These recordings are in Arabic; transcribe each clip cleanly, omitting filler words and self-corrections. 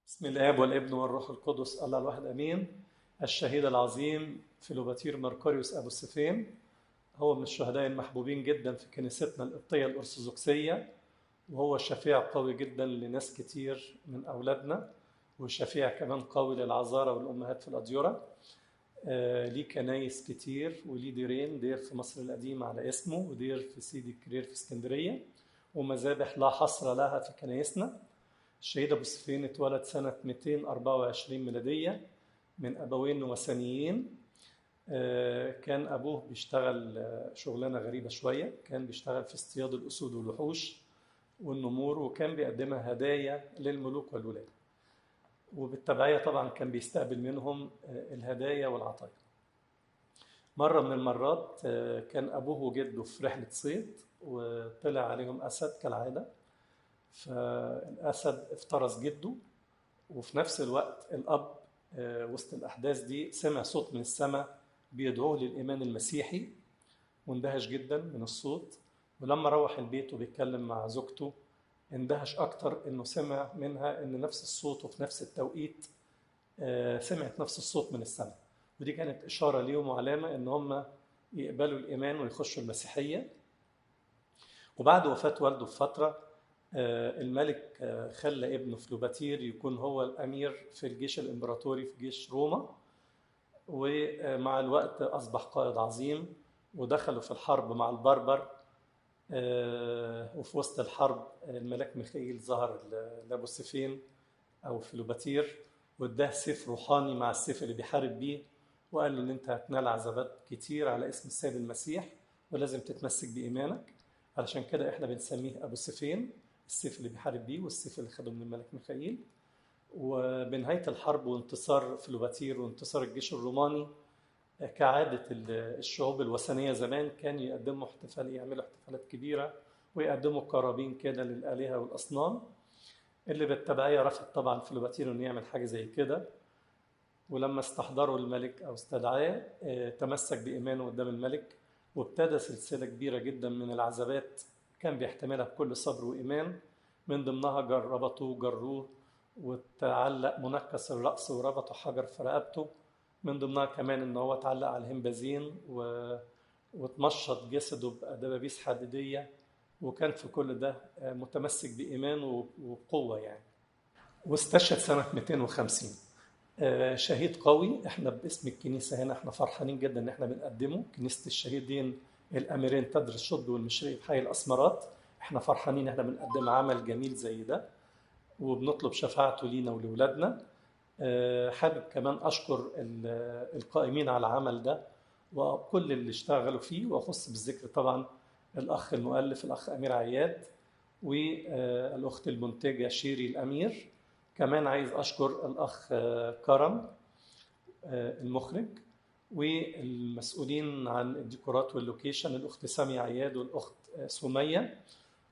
بسم الآب والابن والروح القدس الله الواحد أمين. الشهيد العظيم فيلوباتير مرقريوس أبو السفين هو من الشهداء المحبوبين جدا في كنيستنا القبطية الأرثوذكسية، وهو شفيع قوي جدا لناس كتير من أولادنا، وشفيع كمان قوي للعذارى والأمهات في الأديرة. ليه كنايس كتير وليه ديرين، دير في مصر القديمة على اسمه ودير في سيدي كرير في اسكندرية، ومذابح لا حصر لها في كنايسنا. الشهيد أبو سفين اتولد سنة 224 ميلادية من أبوين وثنيين. كان أبوه بيشتغل شغلانة غريبة شوية، كان بيشتغل في اصطياد الأسود والوحوش والنمور، وكان بيقدمها هدايا للملوك والولاة، وبالتبعية طبعا كان بيستقبل منهم الهدايا والعطايا. مرة من المرات كان أبوه وجده في رحلة صيد، وطلع عليهم أسد كالعادة، فالأسد افترس جده، وفي نفس الوقت الأب وسط الأحداث دي سمع صوت من السماء بيدعوه للإيمان المسيحي، واندهش جدا من الصوت. ولما روح البيت وبيتكلم مع زوجته اندهش أكتر إنه سمع منها إن نفس الصوت وفي نفس التوقيت سمعت نفس الصوت من السماء، ودي كانت إشارة ليهم وعلامة إن هم يقبلوا الإيمان ويخشوا المسيحية. وبعد وفاة والده بفترة الملك خلى ابنه فلوباتير يكون هو الأمير في الجيش الإمبراطوري في جيش روما، ومع الوقت أصبح قائد عظيم، ودخلوا في الحرب مع البربر. وفي وسط الحرب الملاك ميخائيل ظهر لأبو سفين أو فلوباتير، واداه سيف روحاني مع السيف اللي بيحارب بيه، وقال له إن أنت هتنال عذابات كتير على اسم السيد المسيح، ولازم تتمسك بإيمانك. علشان كده إحنا بنسميه أبو سفين، السيف اللي بيحارب بيه والسيف اللي خده من الملك ميخائيل. وبنهاية الحرب وانتصار فلوباتير وانتصار الجيش الروماني، كعادة الشعوب الوثنية زمان كان يقدموا يعملوا احتفالات كبيرة، ويقدموا قرابين كده للآلهة والأصنام، اللي بالتبعية رفض طبعا فلوباتير إنه يعمل حاجة زي كده. ولما استحضروا الملك أو استدعاه تمسك بإيمانه قدام الملك، وابتدى سلسلة كبيرة جدا من العذابات كان بيحتملها بكل صبر وإيمان. من ضمنها ربطوه وجروه، وتعلق منكس الرأس وربطوا حجر في رقبته. من ضمنها كمان إن هو اتعلق على الهمبازين واتمشط جسده بدبابيس حديدية، وكان في كل ده متمسك بإيمان وقوة يعني. واستشهد سنة 250. شهيد قوي. احنا باسم الكنيسة هنا احنا فرحانين جدا ان احنا بنقدمه كنيسة الشهيدين الأميرين تدر الشطب والمشرقي بحي الأسمرات. احنا فرحانين احنا بنقدم عمل جميل زي ده، وبنطلب شفاعته لينا ولولادنا. حابب كمان أشكر القائمين على العمل ده وكل اللي اشتغلوا فيه، وأخص بالذكر طبعا الأخ المؤلف الأخ أمير عياد، والأخت المنتجة شيري الأمير. كمان عايز أشكر الأخ كرم المخرج، والمسؤولين عن الديكورات واللوكيشن الأخت سامية عياد والأخت سمية،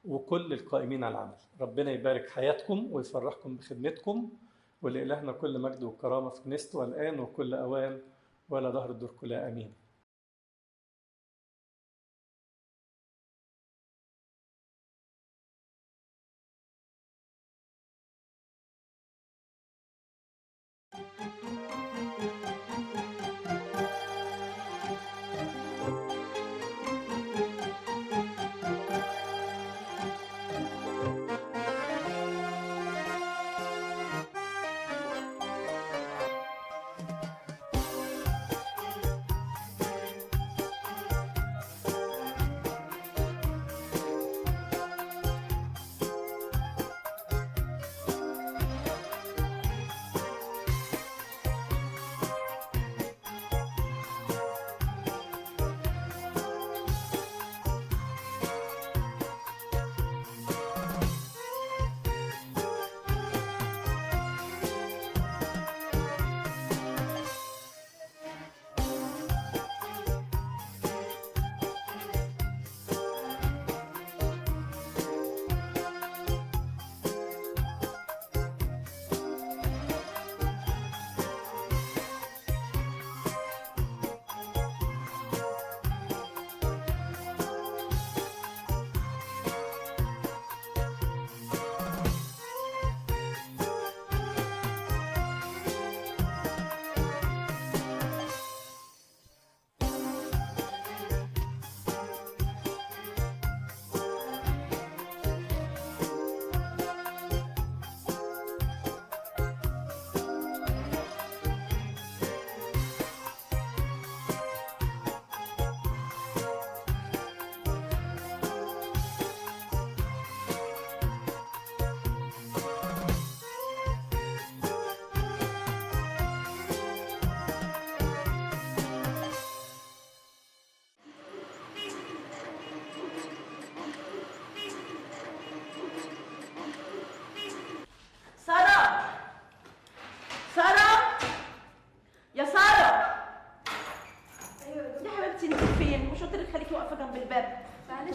وكل القائمين على العمل. ربنا يبارك حياتكم ويفرحكم بخدمتكم، ولإلهنا كل مجد وكرامة في كنيسته الآن وكل أوان ولا دهر الدور كلها. آمين.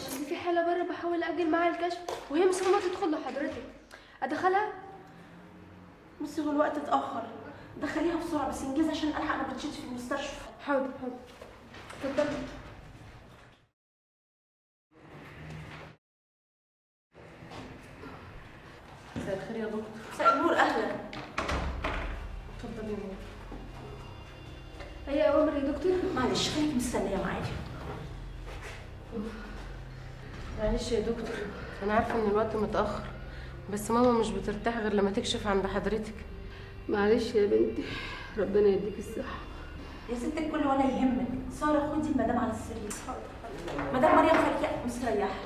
معلش في حالة بره بحاول أجل معاها الكشف وهي مصممة تدخل لحضرتك. أدخلها؟ بصي هو الوقت اتأخر، دخليها بسرعة بس انجزي عشان ألحق نبطشيتي في المستشفى. حاضر حاضر. اتفضلي. مساء الخير يا دكتور. مساء النور، أهلا. اتفضلي يا ماما. أي أوامر يا دكتور؟ معلش خليكي مستنية معايا. معلش يا دكتور، انا عارفه ان الوقت متاخر بس ماما مش بترتاح غير لما تكشف عند حضرتك. معلش يا بنتي، ربنا يديك الصحه. يا ست الكل ولا يهمك. سارة خدي المدام على السرير. مدام مريم خليكي مستريحة.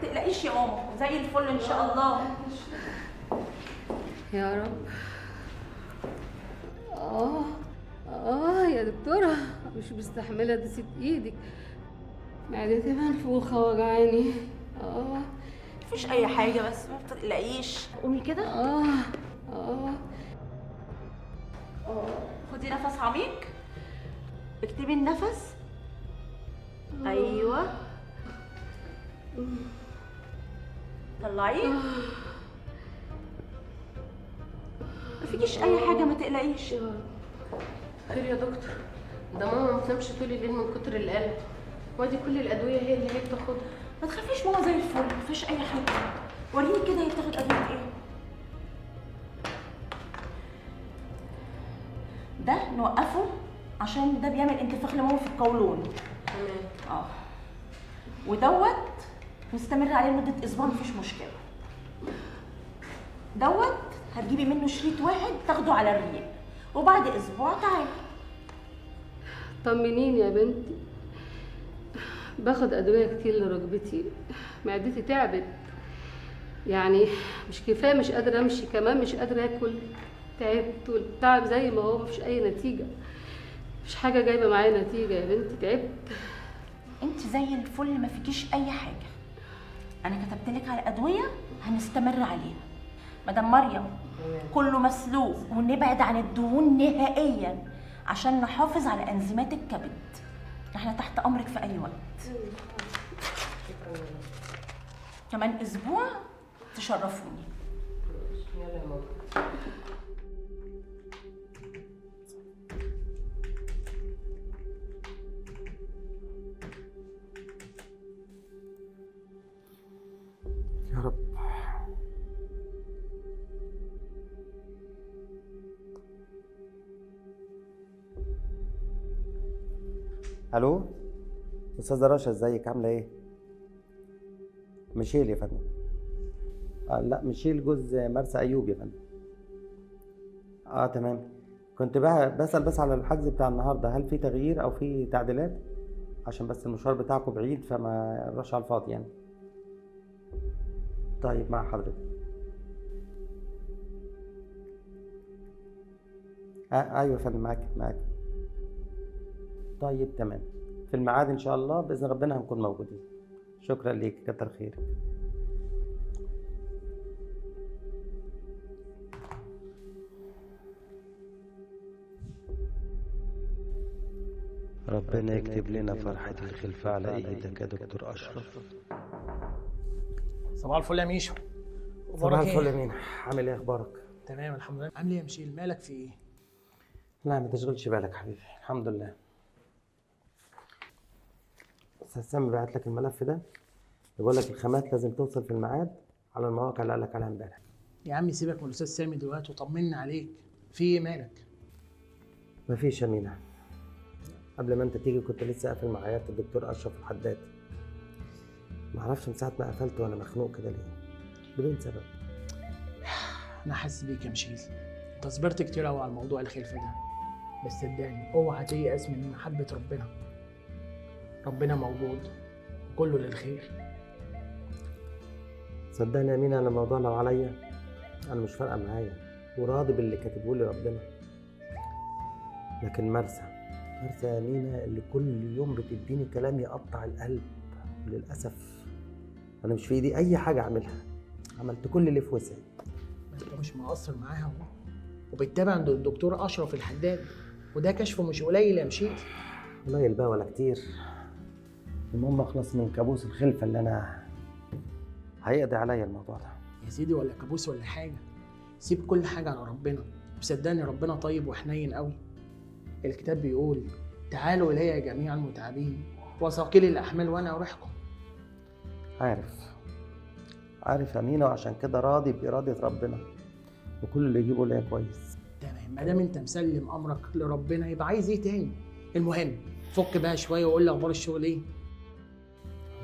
متقلقيش يا ماما، زي الفل ان شاء الله. يا رب. يا دكتوره مش مستحمله دست ايدك، معدتي منفوخه وجعاني. مفيش اي حاجة بس ما تقلقيش. قومي كده. خدي نفس عميق، اكتبي النفس. ايوه طلعيه. مفيكيش اي حاجه، ما تقلقيش. خير يا دكتور، ده ماما ما بتنامش طول الليل من كتر القلق، وادي كل الادويه هي اللي بتاخدها. ما تخافيش ماما زي الفل، مفيش اي حاجه. وريني كده هي بتاخد ادويه ايه. ده نوقفه عشان ده بيعمل انتفاخ لماما في القولون. تمام. ودوت نستمر عليه لمده اسبوع، مفيش مشكله. دوت هتجيبي منه شريط واحد تاخده على الريق، وبعد اسبوع تعالي. طمنيني يا بنتي، باخد ادويه كتير لركبتي، معدتي تعبت يعني، مش كفايه مش قادره امشي، كمان مش قادره اكل. تعبت والتعب زي ما هو، مفيش اي نتيجه، مفيش حاجه جايبه معايا نتيجه يا بنتي، تعبت. انت زي الفل، ما فيكيش اي حاجه. انا كتبت لك على ادويه هنستمر عليها. مدام مريم كله مسلوق ونبعد عن الدهون نهائيا عشان نحافظ على انزيمات الكبد. احنا تحت امرك في اي وقت. كمان اسبوع تشرفوني. يلا يا ماما. يا رب. الو استاذه رشا، ازيك؟ عامله ايه؟ ميشيل يا فندم. لا ميشيل جوز مرسى ايوب يا فندم. تمام. كنت بسأل بس على الحجز بتاع النهارده، هل في تغيير او في تعديلات؟ عشان بس المشوار بتاعكم بعيد فما نروحش على الفاضي يعني. طيب مع حضرتك. ايوه يا فندم، معاك. طيب تمام، في الميعاد ان شاء الله باذن ربنا هنكون موجودين. شكرا ليك، كتر خيرك. ربنا يكتب لنا فرحة الخلفة على ايدك يا دكتور اشرف. صباح الفل يا ميشو. صباح الفل يا مينا، عامل ايه اخبارك؟ تمام الحمد لله. عامل ايه يا مشيل؟ مالك في ايه؟ لا ما تشغلش بالك حبيبي، الحمد لله. استاذ سامي بعت لك الملف ده، بيقول لك الخامات لازم توصل في الميعاد على المواقع اللي قال لك عليها امبارح. يا عمي سيبك من الاستاذ سامي دلوقتي وطمنا عليك. في ايه مالك؟ مفيش يا مينا، قبل ما انت تيجي كنت لسه قافل مع عيادة الدكتور اشرف الحداد. معرفش من ساعة ما قفلت وانا مخنوق كده ليه، بدون سبب. انا حاسس بيك يا مشيل، انت صبرت كتير قوي على موضوع الخلفه ده، بس صدقني اوعى تيأس من محبه ربنا. ربنا موجود، كله للخير. صدقني يا مينا، انا الموضوع لو عليا انا مش فارقه معايا، وراضي باللي كاتبه لي ربنا. لكن مرسى يا مينا اللي كل يوم بتديني كلام يقطع القلب، وللاسف انا مش في ايدي اي حاجه اعملها. عملت كل اللي في وسعي. ما انت مش مقصر معاها اهو، وبيتابع عند الدكتور اشرف الحداد، وده كشفه مش قليل يا مشيل. قليل بقى ولا كتير؟ المهم اخلص من كابوس الخلفه اللي انا هيقضي عليا الموضوع ده. يا سيدي ولا كابوس ولا حاجه، سيب كل حاجه على ربنا، وصدقني ربنا طيب وحنين قوي. الكتاب بيقول تعالوا الي جميعا المتعبين وثقيل الاحمال وانا اريحكم. عارف يا مينا، وعشان كده راضي بإرادة ربنا، وكل اللي يجيبه ليا كويس. تمام، ما دام انت مسلم امرك لربنا يبقى عايز ايه تاني؟ المهم فك بقى شويه وقول لي اخبار الشغل ايه؟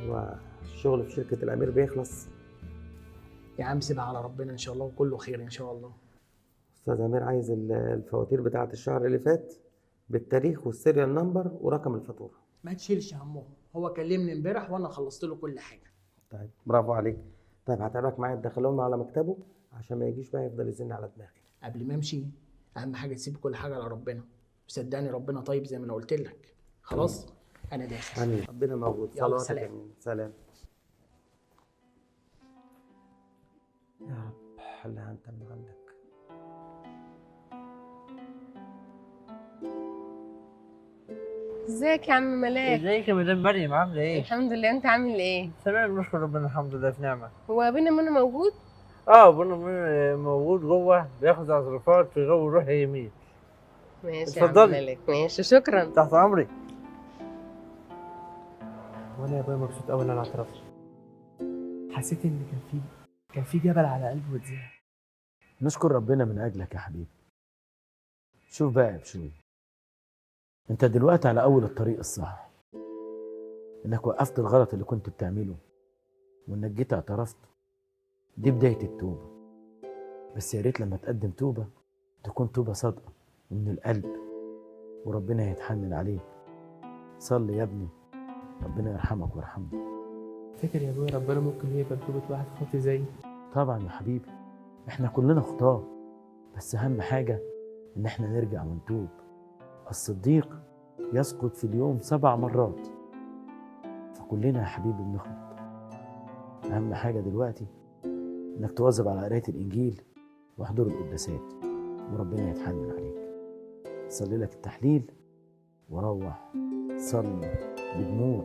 هو الشغل في شركة الأمير بيخلص؟ يا عم سيبها على ربنا ان شاء الله وكله خير ان شاء الله. أستاذ أمير عايز الفواتير بتاعة الشهر اللي فات بالتاريخ والسيريال نمبر ورقم الفاتورة. ما تشيلش همهم، هو كلمني امبارح وانا خلصت له كل حاجه. طيب برافو عليك. طيب هتابعك معايا تدخلهم على مكتبه عشان ما يجيش بقى يفضل يزن على دماغي. قبل ما امشي اهم حاجه تسيب كل حاجه على ربنا، وصدقني ربنا طيب زي ما انا قلت لك. خلاص انا داخل. آمين. ربنا موجود. يلا صلواتك سلام. آمين. سلام. يا رب حلها انت من عندك. ازيك يا عم ملاك؟ ازيك يا مدام مريم، عامله ايه؟ الحمد لله، انت عامل ايه؟ تمام نشكر ربنا، الحمد لله في نعمه. هو ابونا منى موجود؟ ابونا موجود جوه بياخد عصرفات في جو يروح يمين. ماشي يا عم اتفضلي. ملاك، ماشي شكرا. تحت امرك. وانا يا ابويا مبسوط قوي ان انا اعترفت. حسيت ان كان في جبل على قلبي واتزاح. نشكر ربنا من اجلك يا حبيبي. شوف بقى يا بشوي، انت دلوقتي على اول الطريق الصح، انك وقفت الغلط اللي كنت بتعمله وانك جيت اعترفت، دي بداية التوبة. بس يا ريت لما تقدم توبة تكون توبة صادقة ومن القلب، وربنا هيتحنن عليك. صلي يا ابني ربنا يرحمك ويرحمك. فاكر يا ابويا ربنا ممكن يقبل توبة واحد خاطي زيي؟ طبعا يا حبيبي، احنا كلنا خطاه، بس اهم حاجة ان احنا نرجع ونتوب. الصديق يسقط في اليوم 7 مرات، فكلنا يا حبيبي بنخطئ. اهم حاجة دلوقتي انك تواظب على قراية الانجيل وحضور القداسات، وربنا يتحنن عليك. صلي لك التحليل وروح صلي بدموع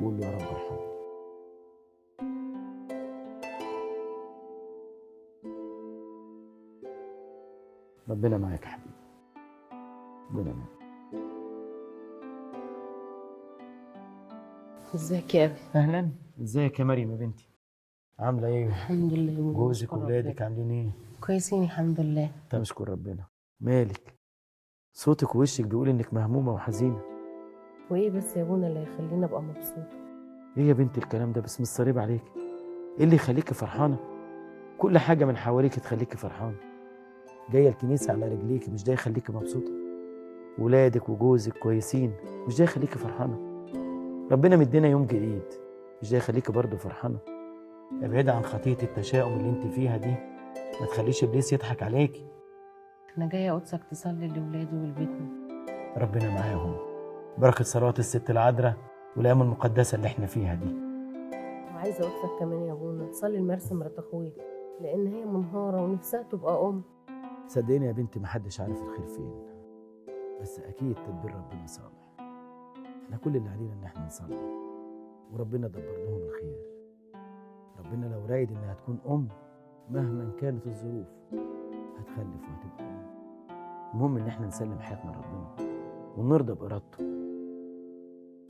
وقول له يا رب ارحمني. ربنا معاك يا حبيبي، ربنا معاك. ازيك يا ابني؟ اهلا، ازيك يا مريم يا بنتي؟ عامله ايه؟ الحمد لله. جوزك وولادك عاملين ايه؟ كويسين الحمد لله. طب اشكر ربنا. مالك؟ صوتك ووشك بيقول انك مهمومه وحزينه. وايه بس يا ابونا اللي يخليني ابقى مبسوطه؟ ايه يا بنتي الكلام ده؟ بس مش صريب عليك. ايه اللي يخليكي فرحانه؟ كل حاجه من حواليك تخليكي فرحانه. جايه الكنيسه على رجليكي، مش ده يخليكي مبسوطه؟ ولادك وجوزك كويسين، مش ده يخليكي فرحانه؟ ربنا مدينا يوم جديد، مش ده يخليكي برضه فرحانه؟ ابعدي عن خطيه التشاؤم اللي انت فيها دي، ما تخليش ابليس يضحك عليكي. انا جايه قدسك تصلي لاولادي ولبيتنا. ربنا معاهم، بركه صلوات الست العذراء والايام المقدسه اللي احنا فيها دي. وعايزه قدسك كمان يا ابونا تصلي لمرسى مرات اخويا، لان هي منهاره ونفسها تبقى ام. صدقيني يا بنتي محدش عارف الخير فين، بس اكيد تدبير ربنا صالح. احنا كل اللي علينا ان احنا نصلي وربنا دبر لهم الخير. ربنا لو رايد انها تكون ام مهما كانت الظروف هتخلف وهتبقى ام. المهم ان احنا نسلم حياتنا لربنا ونرضى بارادته.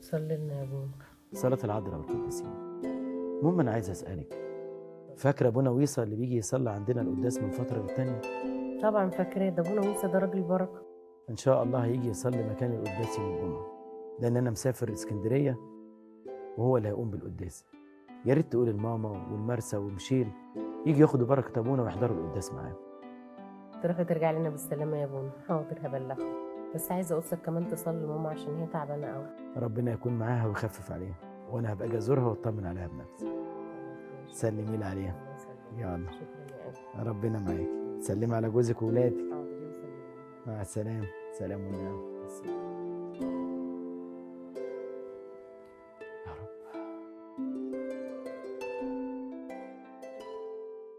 صلي لنا يا ابونا. صلاة العذراء والقديسين. المهم انا عايز اسالك، فاكره ابونا ويصا اللي بيجي يصلي عندنا القداس من فتره للتانيه؟ طبعا فاكراه، ده ابونا ويسا ده راجل بركه. ان شاء الله هيجي يصلي مكان القداس يوم الجمعه، لان انا مسافر اسكندريه وهو اللي هيقوم بالقداس. يا ريت تقول لماما والمرسى ومشيل يجي ياخدوا بركه ابونا ويحضروا القداس معاه. تروح ترجع لنا بالسلامه يا ابونا. حاضر هبلغهم، بس عايزه اقصدك كمان تصلي لماما عشان هي تعبانه قوي. ربنا يكون معاها ويخفف عليها، وانا هبقى اجي ازورها واطمن عليها بنفسي. سلمي لي عليها. يلا شكرا يا ربنا معاك. سلمي على جوزك وولادك. ابني. مع السلامه. سلام ونعم. يا رب.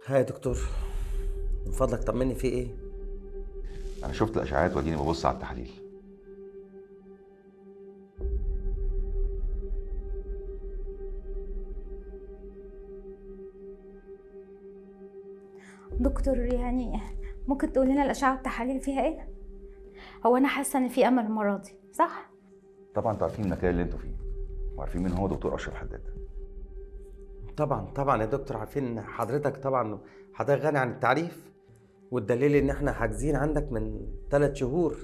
ها يا دكتور، فضلك طمني في ايه؟ انا شفت الاشعاعات واديني ببص على التحاليل. دكتور يعني ممكن تقول لنا الاشعه والتحاليل فيها ايه؟ هو انا حاسه ان في امل المره دي، صح؟ طبعا انتوا عارفين المكان اللي انتوا فيه وعارفين مين هو دكتور اشرف حداد. طبعا يا دكتور عارفين ان حضرتك غني عن التعريف، والدليل ان احنا حاجزين عندك من 3 شهور،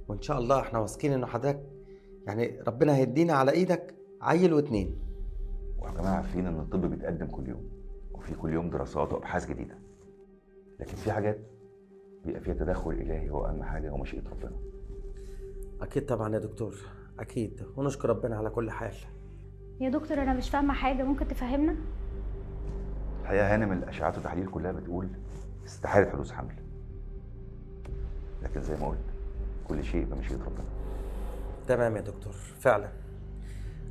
وان شاء الله احنا واثقين ان حضرتك يعني ربنا هيدينا على ايدك عيل واتنين. ويا جماعه عارفين ان الطب بيتقدم كل يوم وفي كل يوم دراسات وابحاث جديده، لكن في حاجات بيبقى فيها تدخل الهي، هو اهم حاجه هو مشيئه ربنا. اكيد طبعا يا دكتور، اكيد، ونشكر ربنا على كل حال. يا دكتور انا مش فاهمه حاجه، ممكن تفهمنا؟ الحقيقه هانم الاشعاعات والتحاليل كلها بتقول استحاله حدوث حمل، لكن زي ما قلت كل شيء بمشيئه ربنا. تمام يا دكتور، فعلا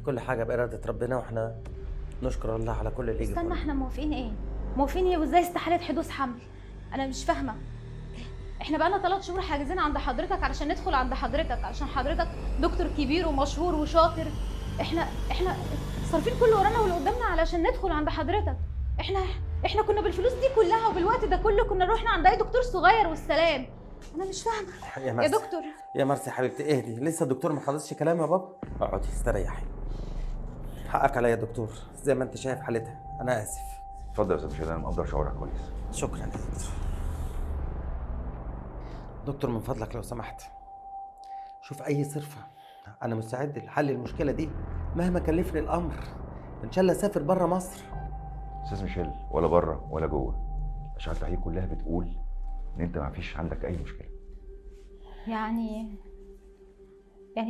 كل حاجه باراده ربنا، واحنا نشكر الله على كل اللي يجي. استنى، احنا موافقين ايه؟ موافقين ايه وازاي استحاله حدوث حمل؟ انا مش فاهمه. احنا بقالنا 3 شهور حاجزين عند حضرتك علشان ندخل عند حضرتك، علشان حضرتك دكتور كبير ومشهور وشاطر. احنا صارفين كل ورانا واللي قدامنا علشان ندخل عند حضرتك. احنا كنا بالفلوس دي كلها وبالوقت ده كله كنا رحنا عند اي دكتور صغير والسلام. انا مش فاهمه يا دكتور. يا مرسي حبيبتي اهدي، لسه الدكتور ما خلصش كلام يا بابا. اقعدي استريحي. حقك عليا يا دكتور، زي ما انت شايف حالتها، انا اسف. اتفضل يا استاذ مشهد، انا مقدر شعورك كويس. شكرا يا دكتور. دكتور من فضلك لو سمحت شوف اي صرفه، انا مستعد لحل المشكله دي مهما كلفني الامر، ان شاء الله اسافر بره مصر. استاذ ميشيل، ولا بره ولا جوه، اشعه التحليل كلها بتقول ان انت ما فيش عندك اي مشكله. يعني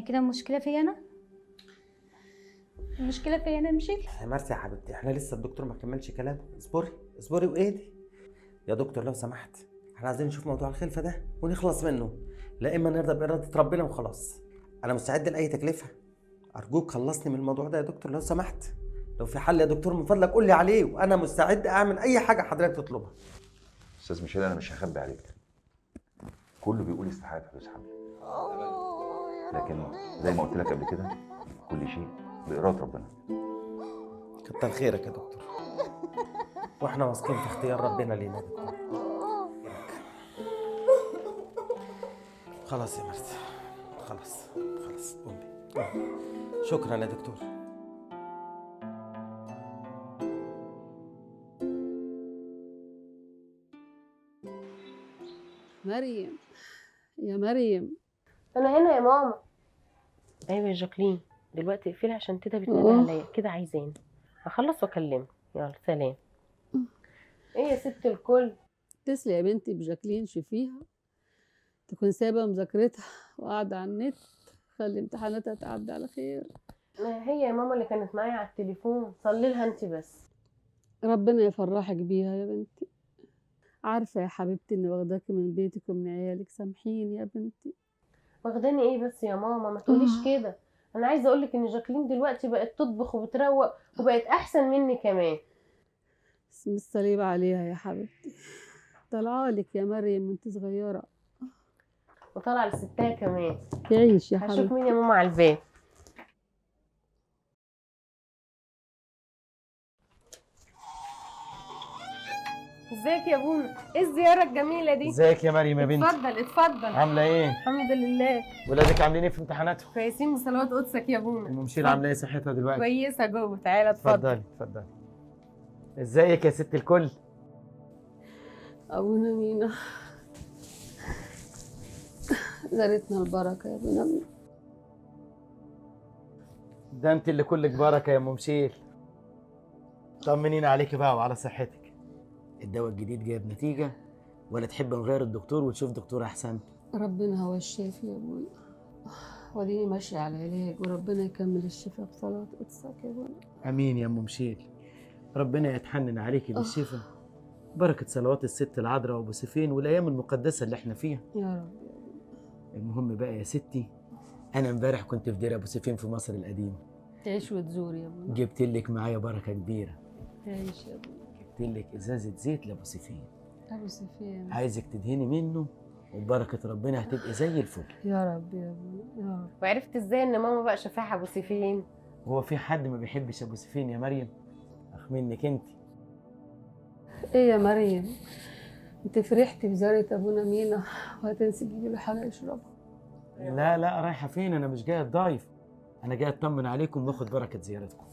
كده المشكله فيا انا؟ المشكله فيا انا مشيل؟ يا مرسي يا حبيبتي، احنا لسه الدكتور ما كملش كلامه، اصبري واهدي يا دكتور لو سمحت. احنا عايزين نشوف موضوع الخلفه ده ونخلص منه، لا اما نرضى باراده ربنا وخلاص. انا مستعد لاي تكلفه، ارجوك خلصني من الموضوع ده يا دكتور لو سمحت. لو في حل يا دكتور من فضلك قول لي عليه، وانا مستعد اعمل اي حاجه حضرتك تطلبها. استاذ ميشيل، انا مش هخبي عليك، كله بيقول استحاله حدوث حمل، لكن زي ما قلت لك قبل كده كل شيء باراده ربنا. كتر خيرك يا دكتور، واحنا واثقين في اختيار ربنا لينا يا دكتور. خلاص يا مرسي، خلاص قومي. شكرا يا دكتور. مريم، يا مريم. انا هنا يا ماما. ايوه يا جاكلين، دلوقتي اقفلي عشان تيتا بتنادي عليا كده عايزاني. هخلص واكلمك. يلا سلام. ايه يا ست الكل؟ اتصلي يا بنتي بجاكلين، شوفيها تكون سايبه مذاكرتها وقاعده على النت، خلي امتحاناتها تعدي على خير. ما هي يا ماما اللي كانت معايا على التليفون، صلي لها انت بس. ربنا يفرحك بيها يا بنتي. عارفه يا حبيبتي اني واخداكي من بيتك ومن عيالك، سامحيني يا بنتي. واخداني ايه بس يا ماما؟ ما تقوليش كده. انا عايزه اقولك ان جاكلين دلوقتي بقت تطبخ وبتروق وبقت احسن مني كمان. اسم الصليب عليها يا حبيبتي، طلعالك يا مريم وانت صغيره وطالعه لستها كمان. تعيش يا حبيبتي. هشوف مين يا ماما على الباب. ازيك يا بونا؟ ايه الزياره الجميله دي؟ ازيك يا مريم يا بنتي؟ اتفضل. عامله ايه؟ الحمد لله. ولادك عاملين ايه في امتحاناتهم؟ كويسين بصلوات قدسك يا بونا. ام مشير عامله ايه صحتها دلوقتي؟ كويسه جوه. تعالى اتفضل. اتفضلي. ازيك يا ست الكل؟ ابونا مينا، زارتنا البركه يا ابونا مينا. ده انت اللي كلك بركه يا ام مشير. طمنينا عليكي بقى وعلى صحتك. الدواء الجديد جايب نتيجه ولا تحب نغير الدكتور وتشوف دكتور احسن؟ ربنا هو الشافي يا ابونا، وديني ماشيه على العلاج، وربنا يكمل الشفاء بصلاه قدسك يا ابونا. امين يا ام مشير، ربنا يتحنن عليكي بالشفاء، بركه صلوات الست العذراء وابو سيفين والايام المقدسه اللي احنا فيها يا رب. المهم بقى يا ستي، انا امبارح كنت في دير ابو سيفين في مصر القديمه. تعيش وتزور يا ابونا. جبت لك معايا بركه كبيره. تعيش يا ابونا. جبت لك ازازه زيت لابو سيفين ابو سفيان عايزك تدهني منه وببركه ربنا هتبقي زي الفل. يا رب يا ابني يا رب. وعرفت ازاي ان ماما بقى شفاح ابو سيفين؟ هو في حد ما بيحبش ابو سيفين يا مريم؟ اخ منك انت. ايه يا مريم، انت فرحتي بزيارة ابونا مينا وهتنسي تجيبي له حاجه يشربها؟ لا لا، رايحه فين؟ انا مش جاي اتضايف، انا جاي اطمن عليكم واخد بركه زيارتكم.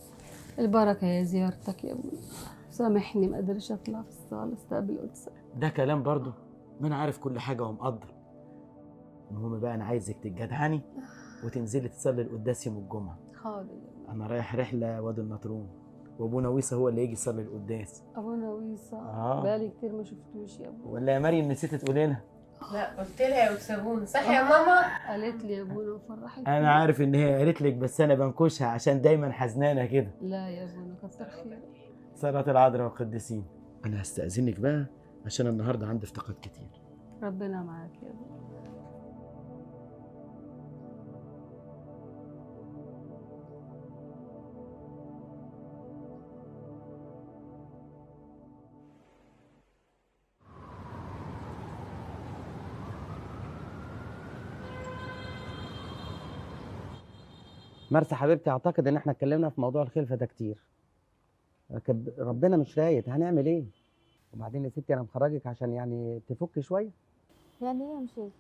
البركه يا زيارتك يا ابونا، سامحني ما قدرش اطلع في الصاله استقبل قدسك. ده كلام برضه؟ ما انا عارف كل حاجه ومقدر. المهم بقى انا عايزك تتجدعني وتنزلي تصلي القداس يوم الجمعه. حاضر. انا رايح رحله وادي النطرون، وابونا ويسا هو اللي يجي يصلي القداس. ابونا ويسا بقالي كتير ما شفتوش يا ابونا. ولا يا مريم نسيت تقولي لها؟ لا قلت لها يا وتسابون، صح يا ماما؟ قالت لي يا ابونا وفرحتني. انا عارف ان هي قالت لك، بس انا بنكشها عشان دايما حزنانه كده. لا يا ابونا كتر خيرك. صلاة العذراء والقديسين. انا هستأذنك بقى عشان النهارده عندي افتقاد كتير. ربنا معاك يا ابونا. مرسى حبيبتي، اعتقد ان احنا اتكلمنا في موضوع الخلفه ده كتير، لكن ربنا مش رايد، هنعمل ايه؟ وبعدين يا ستي انا مخرجك عشان يعني تفك شويه. يعني ايه يا مشيل؟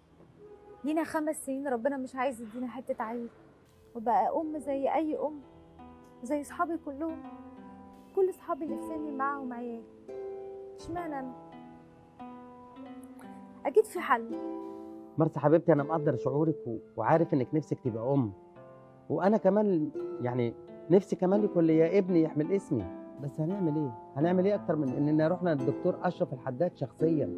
لينا 5 سنين ربنا مش عايز يدينا حته عيل، وبقى ام زي اي ام، زي صحابي كلهم. كل صحابي اللي في سني معاهم عيال، اشمعنى انا؟ اكيد في حل. مرسى حبيبتي انا مقدر شعورك وعارف انك نفسك تبقى ام، وانا كمان يعني نفسي كمان يكون ليا ابني يحمل اسمي، بس هنعمل ايه؟ هنعمل ايه اكتر من اننا رحنا للدكتور اشرف الحداد شخصيا،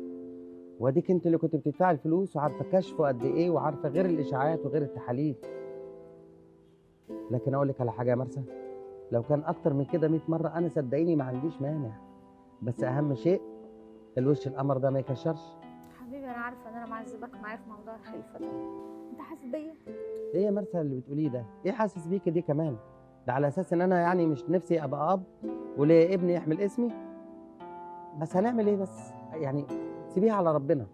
واديك انت اللي كنت بتدفعي الفلوس وعارفه كشفه قد ايه وعارفه غير الاشاعات وغير التحاليل. لكن اقول لك على حاجه يا مرسى، لو كان اكتر من كده 100 مره انا صدقيني ما عنديش مانع، بس اهم شيء الوش القمر ده ما يكشرش. حبيبي انا عارفه ان انا معذبك معايا في موضوع الخلفه ده، انت حاسس بيا؟ ايه يا مرسى اللي بتقوليه ده؟ ايه حاسس بيكي دي كمان؟ ده على اساس ان انا يعني مش نفسي ابقى اب وليه ابني يحمل اسمي؟ بس هنعمل ايه بس؟ يعني سيبيها على ربنا،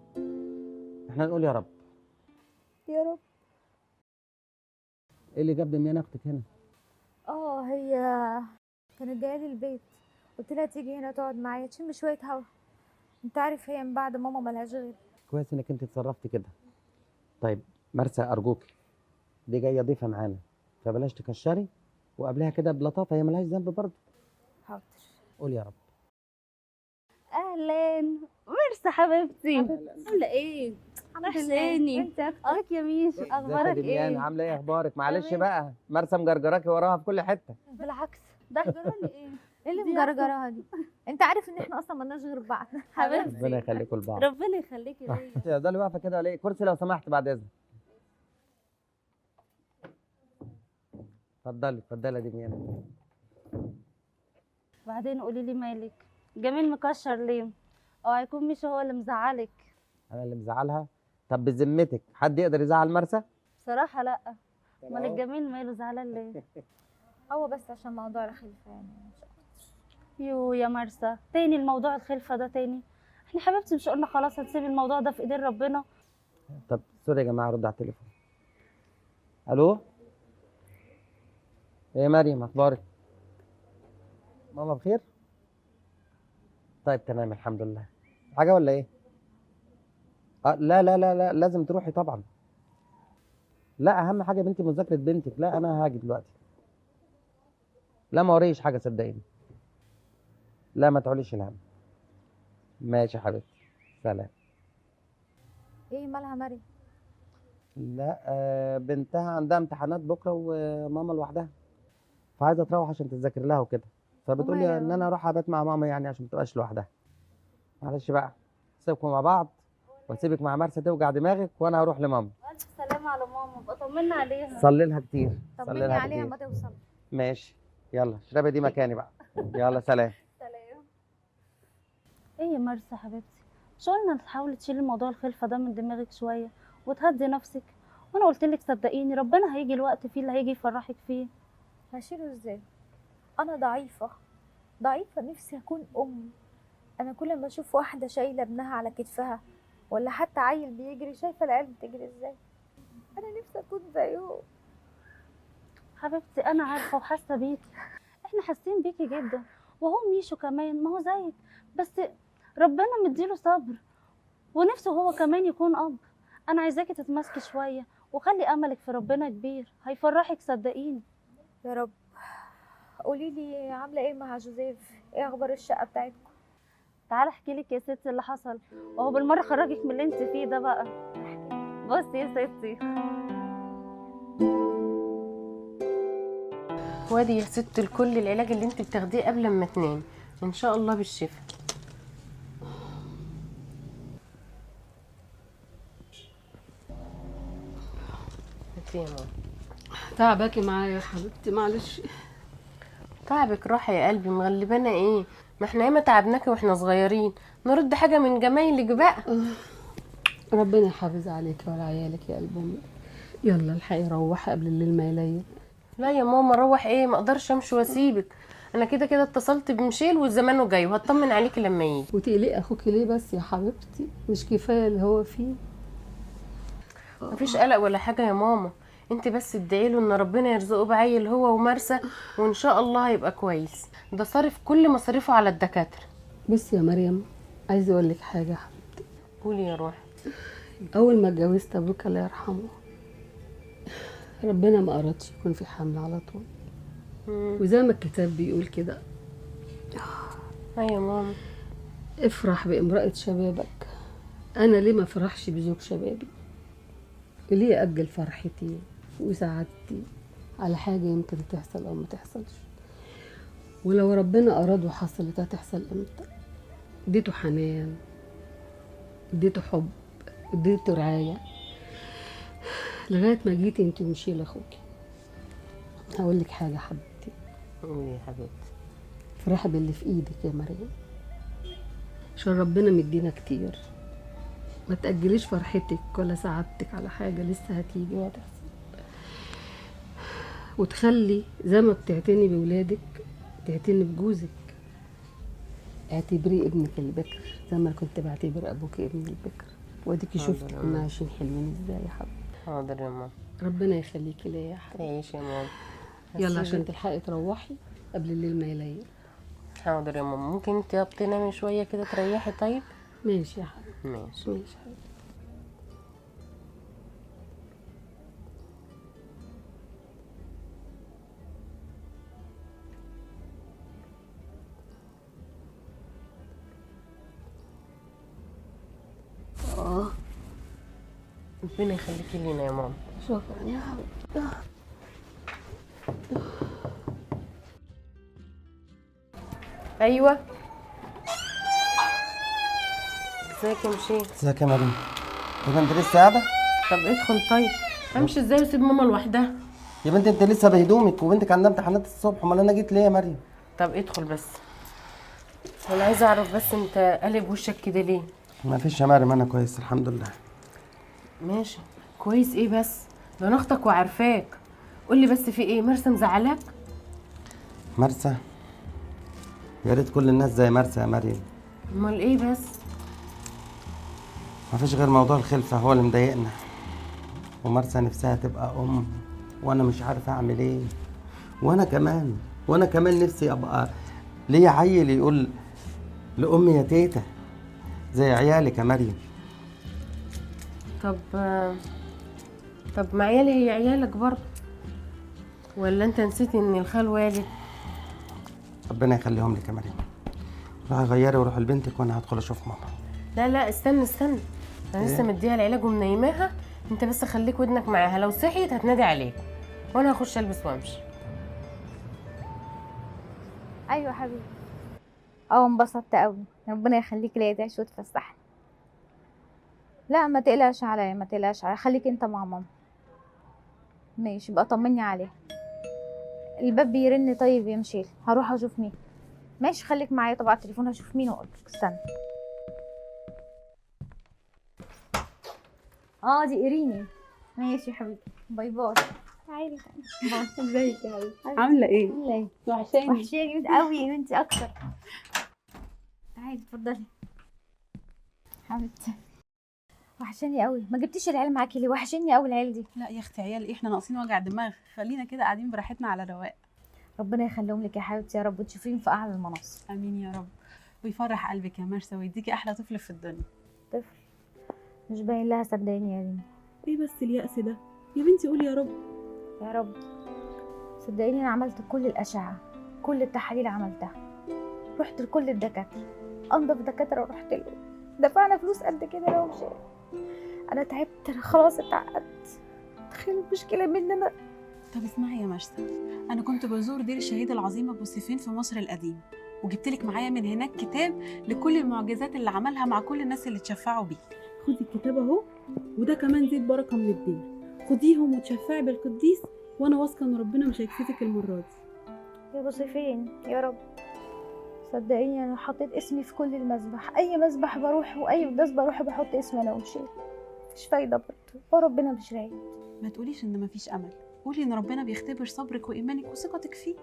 احنا نقول يا رب. يا رب. ايه اللي جاب دميانة اختك هنا؟ هي كانت جايه لي البيت، قلت لها تيجي هنا تقعد معايا تشم شويه هوا. انت عارف هي من بعد ماما ملهاش غير. كويس انك انت اتصرفتي كده. طيب مرسى ارجوكي، دي جايه ضيفه معانا فبلاش تكشري، وقبلها كده بلطافه، هي ملهاش ذنب برضه. حاضر. قول يا رب. اهلا مرسى حبيبتي، عامله ايه؟ وحشاني. انت اخبارك يا ميشو؟ اخبارك ايه؟ عامله ايه اخبارك؟ معلش بقى مرسى مجرجراكي وراها في كل حته. بالعكس، ده جرالي ايه؟ ايه اللي مجرجراها دي؟ انت عارف ان احنا اصلا مالناش غير بعض. حبيبتي ربنا يخليكم لبعض. ربنا يخليكي ليا. ده اللي واقفه كده ولا ايه؟ كرسي لو سمحت بعد اذنك. اتفضلي اتفضلي يا دميانة. بعدين قولي لي مالك جميل مكشر ليه؟ هيكون ميشو هو اللي مزعلك؟ انا اللي مزعلها؟ طب بذمتك حد يقدر يزعل مرسى؟ بصراحه لا. امال الجميل ماله زعلان ليه؟ هو بس عشان موضوع الخلفه يعني. يو يا مرسى، تاني الموضوع الخلفه ده تاني؟ احنا حبيبتي مش قلنا خلاص هتسيبي الموضوع ده في ايدين ربنا؟ طب سوري يا جماعه، رد على التليفون. الو؟ ايه يا مريم اخبارك؟ ماما بخير؟ طيب تمام الحمد لله. حاجه ولا ايه؟ لا لا لا لا لازم تروحي طبعا. لا اهم حاجه بنتي مذاكره بنتك. لا انا هاجي دلوقتي. لا ما وريش حاجه صدقيني. لا ما تعوليش الهم. ماشي يا حبيبتي، سلام. ايه مالها مريم؟ لا بنتها عندها امتحانات بكره وماما لوحدها، فعايزه تروح عشان تذاكر لها وكده، فبتقول لي ان انا اروح ابات مع ماما يعني عشان ما تبقاش لوحدها. معلش بقى، سيبكم مع بعض واسيبك مع مرسى توجع دماغك وانا هروح لماما. الف سلامه على ماما، ابقى طمنا عليها. صلي لها كتير. طمني عليها ما توصل. ماشي يلا اشربي دي مكاني بقى. يلا سلام. سلام. ايه يا مرسى حبيبتي، مش قلنا تحاولي تشيلي موضوع الخلفه ده من دماغك شويه وتهدي نفسك؟ وانا قلت لك صدقيني ربنا هيجي الوقت فيه اللي هيجي يفرحك فيه. هشيله ازاي؟ انا ضعيفه ضعيفه، نفسي اكون ام، انا كل ما اشوف واحده شايله ابنها على كتفها ولا حتى عيل بيجري، شايفه العيال بتجري ازاي، انا نفسي اكون زيهم. حبيبتي انا عارفه وحاسه بيكي، احنا حاسين بيكي جدا، وهو ميشو كمان ما هو زيك، بس ربنا مديله صبر ونفسه هو كمان يكون اب. انا عايزاكي تتماسكي شويه وخلي املك في ربنا كبير، هيفرحك صدقيني. يا رب. قولي لي عامله ايه مع جوزيف؟ ايه اخبار الشقه بتاعتكم؟ تعالى احكي لك يا ستي اللي حصل، وهو بالمره خرجك من اللي انت فيه ده بقى. بصي يا ستي، وادي يا ست الكل العلاج اللي انت بتاخديه قبل ما تنام، ان شاء الله بالشفاء. انت يا ماما تعباكي معايا يا حبيبتي، معلش. تعبك راحه يا قلبي، مغلبانا ايه؟ ما احنا ياما تعبناكي واحنا صغيرين، نرد حاجه من جمايلك بقى. ربنا يحافظ عليك وعلى عيالك يا قلب امي. يلا الحقي روحي قبل الليل ما يليل. لا يا ماما روح ايه، ما اقدرش امشي واسيبك، انا كده كده اتصلت بمشيل وزمانه جاي وهطمن عليكي لما يجي. وتقلقي اخوكي ليه بس يا حبيبتي؟ مش كفايه اللي هو فيه؟ مفيش قلق ولا حاجه يا ماما، انت بس ادعي له ان ربنا يرزقه بعيل هو ومرسى، وان شاء الله هيبقى كويس. ده صارف كل مصاريفه على الدكاتره. بصي يا مريم، عايزه اقول لك حاجه يا حبيبتي. قولي يا روحي. اول ما اتجوزت ابوك الله يرحمه، ربنا ما أردش يكون في حمل على طول، وزي ما الكتاب بيقول كده. يا ماما افرح بامرأة شبابك. أنا ليه ما افرحش بزوج شبابي؟ ليه أجل فرحتي وسعادتي على حاجة يمكن تحصل أو ما تحصلش؟ ولو ربنا أراد وحصلت هتحصل امتى؟ اديته حنان، اديته حب، اديته رعاية، لغايه ما جيتي انت ومشيل اخوكي. هقول لك حاجه حبيبتي. قولي يا حبيبتي. افرحي باللي في ايدك يا مريم، عشان ربنا مدينا كتير. ما تاجليش فرحتك ولا سعادتك على حاجه لسه هتيجي وهتحصل. وتخلي زي ما بتعتني بولادك تعتني بجوزك. اعتبريه ابنك البكر زي ما كنت بعتبر ابوك ابني البكر، واديكي شفتي كنا عايشين حلوين ازاي يا حبيبتي. حاضر يا ماما. ربنا يخليكي ليا يا حبيبتي. تعيشي يا ماما. يلا عشان تلحقي تروحي قبل الليل ما يليل. حاضر يا ماما. ممكن انت تنامي شويه كده تريحي؟ طيب ماشي يا حبيبتي. ماشي ماشي يا حبيبتي. ربنا يخليكي لينا يا ماما. شكرا يا حبيبتي. ايوه ازيك يا مشيل؟ ازيك يا مريم؟ يا بنت لسه قاعده؟ طب ادخل. طيب امشي ازاي واسيب ماما لوحدها؟ يا بنت انت لسه بهدومك وبنتك عندها امتحانات الصبح، امال انا جيت ليه يا مريم؟ طب ادخل بس، انا عايزه اعرف بس انت قلب وشك كده ليه؟ ما فيش يا مريم، انا كويس الحمد لله. ماشي كويس. ايه بس؟ ده انا اختك وعارفاك. قول لي بس في ايه؟ مرسى مزعلاك؟ مرسى؟ يا ريت كل الناس زي مرسى يا مريم. امال ايه بس؟ ما فيش غير موضوع الخلفه هو اللي مضايقنا، ومرسى نفسها تبقى ام وانا مش عارف اعمل ايه. وانا كمان نفسي ابقى ليا عيل يقول لامي يا تيتا زي عيالك يا مريم. طب ما عيالي هي عيالك برضه، ولا انت نسيت ان الخال والد؟ ربنا يخليهم لك يا مريم. روحي غيري وروحي لبنتك وانا هدخل اشوف ماما. لا استنى انا لسه مديها العلاج ومنيماها. انت بس خليك ودنك معاها، لو صحيت هتنادي عليك وانا هخش البس وامشي. ايوه حبيبي. انبسطت قوي، ربنا يخليك ليا تعيش وتفسحني. لا ما تقلقش عليا، خليك انت مع ماما. ماشي بقى طمني عليها. الباب بيرن. طيب يا مشيل هروح اشوف مين. ماشي خليك معايا طبعا على التليفون هشوف مين واقولك. استنى. دي ايريني. ماشي يا حبيبتي، باي باي. تعالي باي. ازيك يا حبيبتي؟ عامله ايه؟ عامله ايه؟ وحشاني وحشاني قوي وانتي اكتر. تعالي تعالي اتفضلي حبيبتي. وحشاني قوي. ما جبتيش العيال معاكي ليه؟ وحشاني قوي العيال دي. لا يا اختي، عيال ايه؟ احنا ناقصين وجع دماغ. خلينا كده قاعدين براحتنا على رواق. ربنا يخليهم لك يا حبيبتي يا رب، وتشوفيهم في اعلى المناصب. امين يا رب. ويفرح قلبك يا مرسى ويديكي احلى طفل في الدنيا. طفل مش باين لها صدقيني يا ريم. ايه بس اليأس ده يا بنتي؟ قولي يا رب. يا رب. صدقيني انا عملت كل الاشعه، كل التحاليل عملتها، رحت لكل الدكاتره، انضف دكاتره رحت لهم، دفعنا فلوس قد كده لو مش انا تعبت، انا خلاص اتعقدت. تخيل المشكله مننا. طب اسمعي يا مرسى، انا كنت بزور دير الشهيد العظيم ابو سيفين في مصر القديم، وجبت لك معايا من هناك كتاب لكل المعجزات اللي عملها مع كل الناس اللي اتشفعوا بيه. خدي الكتاب اهو، وده كمان زيت بركه من الدين، خديهم وتشفعي بالقديس، وانا واثقه ان ربنا مش هيكسفك المره دي. يا ابو سيفين يا رب. صدقيني انا حطيت اسمي في كل المسبح، اي مسبح بروح واي قداس بروح بحط اسمي انا وشيل، مفيش فايده برضه، وربنا مش رايد. ما تقوليش ان مفيش امل، قولي ان ربنا بيختبر صبرك وايمانك وثقتك فيه.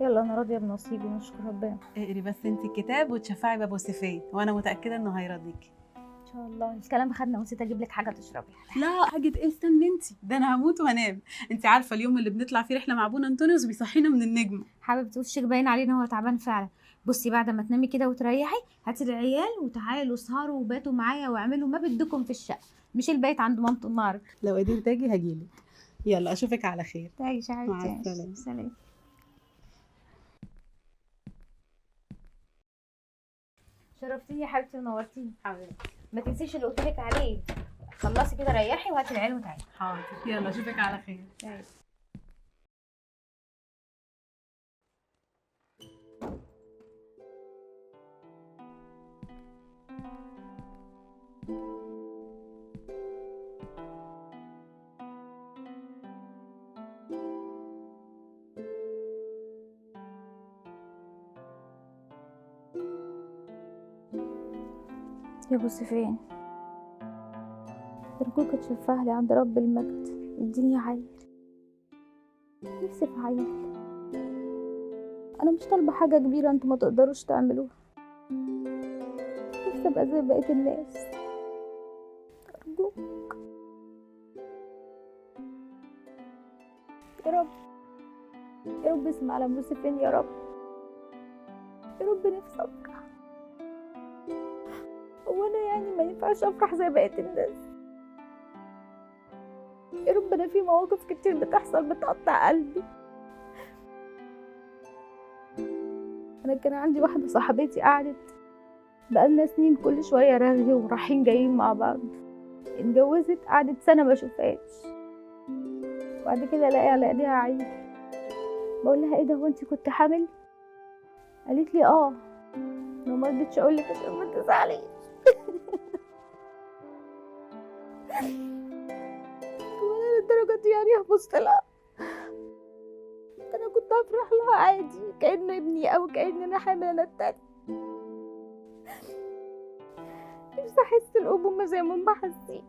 يلا انا راضيه بنصيبي نشكر ربنا. اقري بس انت الكتاب وتشفعي بابو سيفين، وانا متاكده انه هيرضيكي ان شاء الله. الكلام خدنا ونسيت اجيب لك حاجه تشربيها. لا حاجه ايه؟ استني انت، ده انا هموت وانام. انت عارفه اليوم اللي بنطلع فيه رحله مع ابونا انطونيوس بيصحينا من النجمه. حبيبتي وشك باين عليه ان هو تعبان فعلا. بصي بعد ما تنامي كده وتريحي هاتي العيال وتعالوا اسهروا وباتوا معايا واعملوا ما بدكم في الشقه، مش البيت عند مامته النهارده. لو قدرت اجي هجيلك. يلا اشوفك على خير. تعيشي يا حبيبتي. مع السلامه. سلام. شرفتيني يا حبيبتي ونورتيني. حبيبتي ما تنسيش اللي قلت لك عليه. خلصي كده ريحي وهاتي العيال وتعالي. حاضر. يلا اشوفك على خير. يا ابو سيفين ارجوك تشفع لي عند رب المجد، اديني عيل، نفسي في عيل. انا مش طالبه حاجه كبيره انتوا ما تقدروش تعملوها، نفسي ابقى زي بقيه الناس، ارجوك يا رب. يا رب اسمع على ابو سيفين يا رب، يا رب نفسي افرح. هو انا يعني ما ينفعش افرح زي بقيه الناس؟ يا رب انا في مواقف كتير بتحصل بتقطع قلبي. انا كان عندي واحده صاحبتي قعدت بقالنا سنين كل شويه رغي ورايحين جايين مع بعض، اتجوزت قعدت سنه ما اشوفهاش، وبعد كده الاقي على ايديها عيل. بقول لها ايه ده، هو انت كنت حامل؟ قالت لي اه. انا ما رضيتش اقول لك عشان ما تزعليش. وانا للدرجه دي يعني هبص لها؟ انا كنت هفرح لها عادي كأن ابني او كأن انا حامل انا التاني. نفسي احس الابومه زي ما هم حاسين.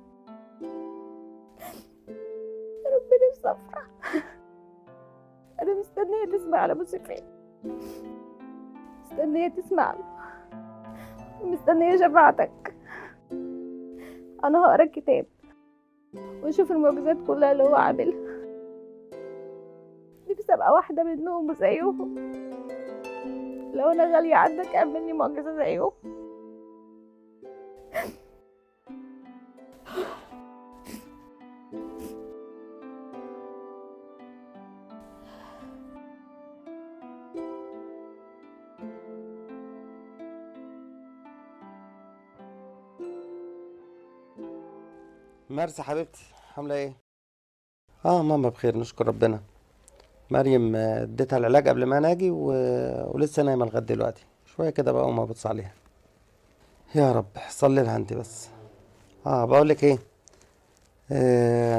يا رب نفسي افرح. انا مستنيه تسمع على ابو سيفين، مستنيه تسمع له، مستنيه شفاعتك. انا هقرا الكتاب واشوف المعجزات كلها اللي هو عاملها. نفسي ابقى واحده منهم وزيهم. لو انا غاليه عندك اعمل لي معجزه زيهم. مرسى حبيبتي عامله ايه؟ ماما بخير نشكر ربنا. مريم اديتها العلاج قبل ما انا اجي ولسه نايمه لغايه دلوقتي، شويه كده بقى وما ابص عليها. يا رب صلي لها انت بس. بقول لك ايه،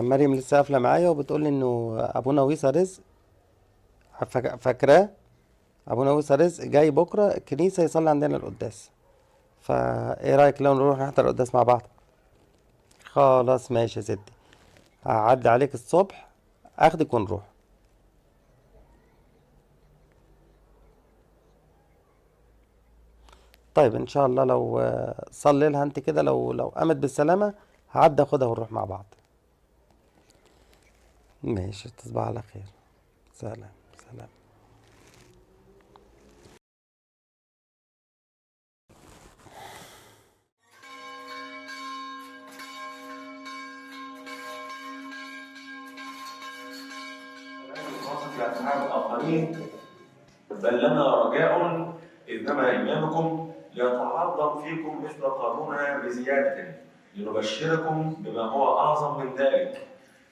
مريم لسه قافله معايا وبتقول لي انه ابونا ويسا رزق، فاكراه؟ ابونا ويسا رزق جاي بكره الكنيسه يصلي عندنا القداس، فايه رايك لو نروح نحضر القداس مع بعض؟ خلاص ماشي يا ستي، هعدي عليك الصبح اخدك ونروح. طيب ان شاء الله لو صلي لها انت كده، لو قامت بالسلامه هعدي اخدها ونروح مع بعض. ماشي، تصبح على خير. سلام سلام. أصحاب الآخرين، بل لنا رجاء إنما إيمانكم ليتعظم فيكم مثل قانون بزيادة، لنبشركم بما هو أعظم من ذلك،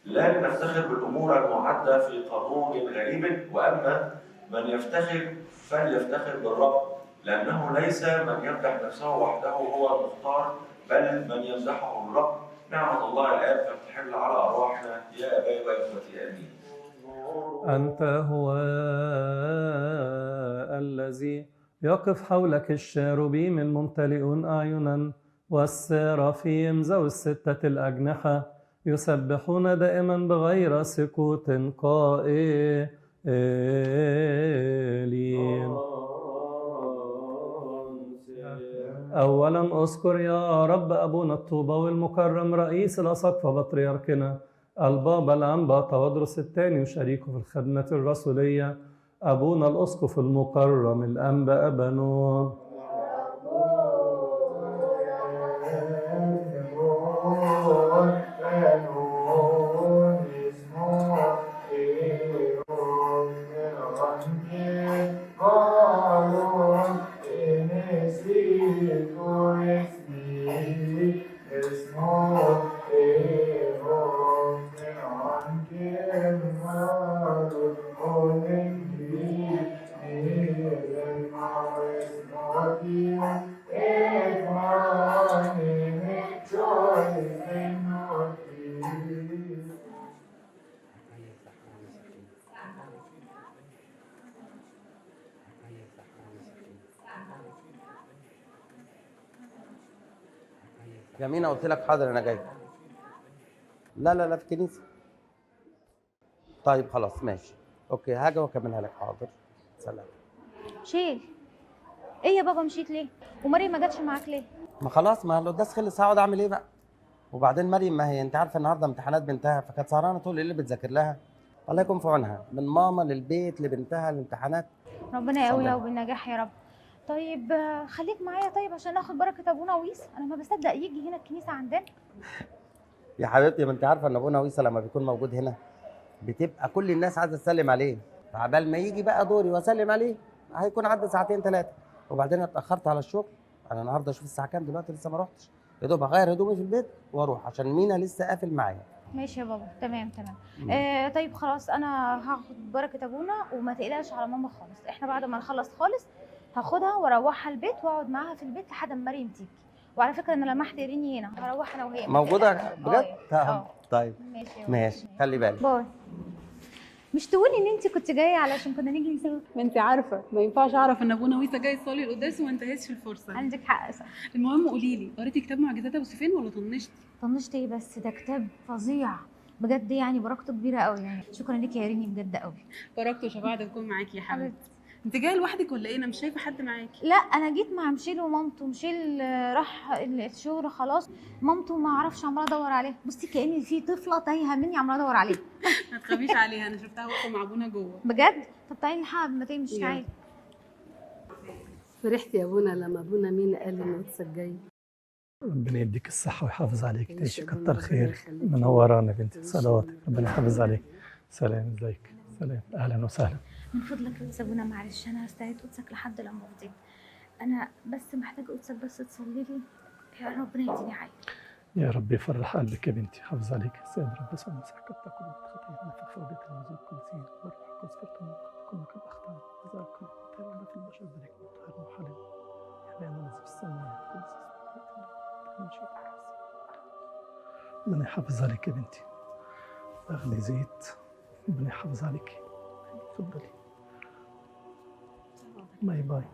لا لنفتخر بالأمور المعدة في قانون غريب، وأما من يفتخر فليفتخر بالرب، لأنه ليس من يمدح نفسه وحده هو المختار، بل من يمدحه الرب. نعمة الله الآب فلتحل على أرواحنا يا أباي وإخوتي، آمين. أنت هو الذي يقف حولك الشاروبيم الممتلئون أعينا والسرافيم ذوي الستة الأجنحة يسبحون دائما بغير سكوت قائلين. أولا أذكر يا رب أبونا الطوباوي المكرم رئيس الأساقفة بطريركنا البابا الأنبا تودرس الثاني وشريكه في الخدمة الرسولية أبونا الأسقف المكرم الأنبا أبانون. يمينة قلت لك حاضر انا جاي. لا في الكنيسة. طيب خلاص ماشي اوكي، هاجي واكملها لك. حاضر سلام. شيل ايه يا بابا مشيت ليه؟ ومريم ما جاتش معاك ليه؟ ما خلاص، ما القداس خلص، هقعد اعمل ايه بقى؟ وبعدين مريم ما هي انت عارفه النهارده امتحانات بنتها، فكانت سهرانه طول الليل بتذاكر لها. الله يكون في عونها، من ماما للبيت لبنتها الامتحانات. ربنا يقويها وبالنجاح يا رب. طيب خليك معايا طيب عشان ناخد بركه ابونا ويس، انا ما بصدق يجي هنا الكنيسه عندنا. يا حبيبتي ما انت عارفه ان ابونا ويسا لما بيكون موجود هنا بتبقى كل الناس عايزه تسلم عليه، فعبال ما يجي بقى دوري واسلم عليه هيكون عدى ساعتين ثلاثه، وبعدين اتاخرت على الشغل. انا النهارده اشوف الساعه كام دلوقتي، لسه ما رحتش، يا دوب هغير هدومي في البيت واروح عشان مينا لسه قافل معايا. ماشي يا بابا، تمام. طيب خلاص انا هاخد بركه ابونا وما تقلقش على ماما خالص، احنا بعد ما نخلص خالص هاخدها واروحها البيت واقعد معاها في البيت لحد ما مريم تيجي. وعلى فكره انا لمحت ريني هنا، هروح انا وهي موجوده بجد؟ طيب ماشي خلي بالك. باي. مش تقولي ان انت كنت جايه علشان كنا نيجي سوا؟ ما انت عارفه ما ينفعش اعرف ان ابونا ويسا جاي يصلي القداس وما انتهزش الفرصه. عندك حق صح. المهم قولي لي، قريتي كتاب معجزات ابو سفين ولا طنشتي؟ طنشت ايه بس، ده كتاب فظيع بجد يعني، بركته كبيره قوي يعني. شكرا لك يا ريني بجد قوي. بركته وشفاعته تكون معاكي يا حبيبتي. انت جايه لوحدك ولا ايه؟ انا مش شايفه حد معاكي. لا انا جيت مع مشيل ومامته. مشيل راح الشغل خلاص، مامته ما اعرفش عماله ادور عليها. بصي كأن في طفله تايهه مني عماله ادور عليها. ما تخافيش عليها، انا شفتها واقفه مع ابونا جوه. بجد؟ طب تعالي نلحقها ما تمشي. تعالي. فرحت يا ابونا لما ابونا مينا قال لي ان انت جاي. ربنا يديك الصحة ويحافظ عليك، تعيشي كتر خير. منورانا بنتي، صلواتك. ربنا يحافظ عليك. سلام، ازيك؟ سلام، اهلا وسهلا. من فضلك يا ابونا معلش انا هستعيد قدسك لحد لما افضيك، انا بس محتاجه قدسك بس تصلي لي يا ربنا يديني عافيه. يا رب يفرح قلبك يا بنتي، حافظ عليك. سيد رب يسوع المسيح قد تكون خطيئة نفخ في وجهك الموجود كل سين والروح القدس فرتم كنا قد اخطانا اذا كنا طيبنا في البشر ذلك غير محل يعني انا نزل السماوات كل ربنا يحافظ عليك يا بنتي. اغلي زيت، ربنا يحافظ عليك. تفضلي. باي.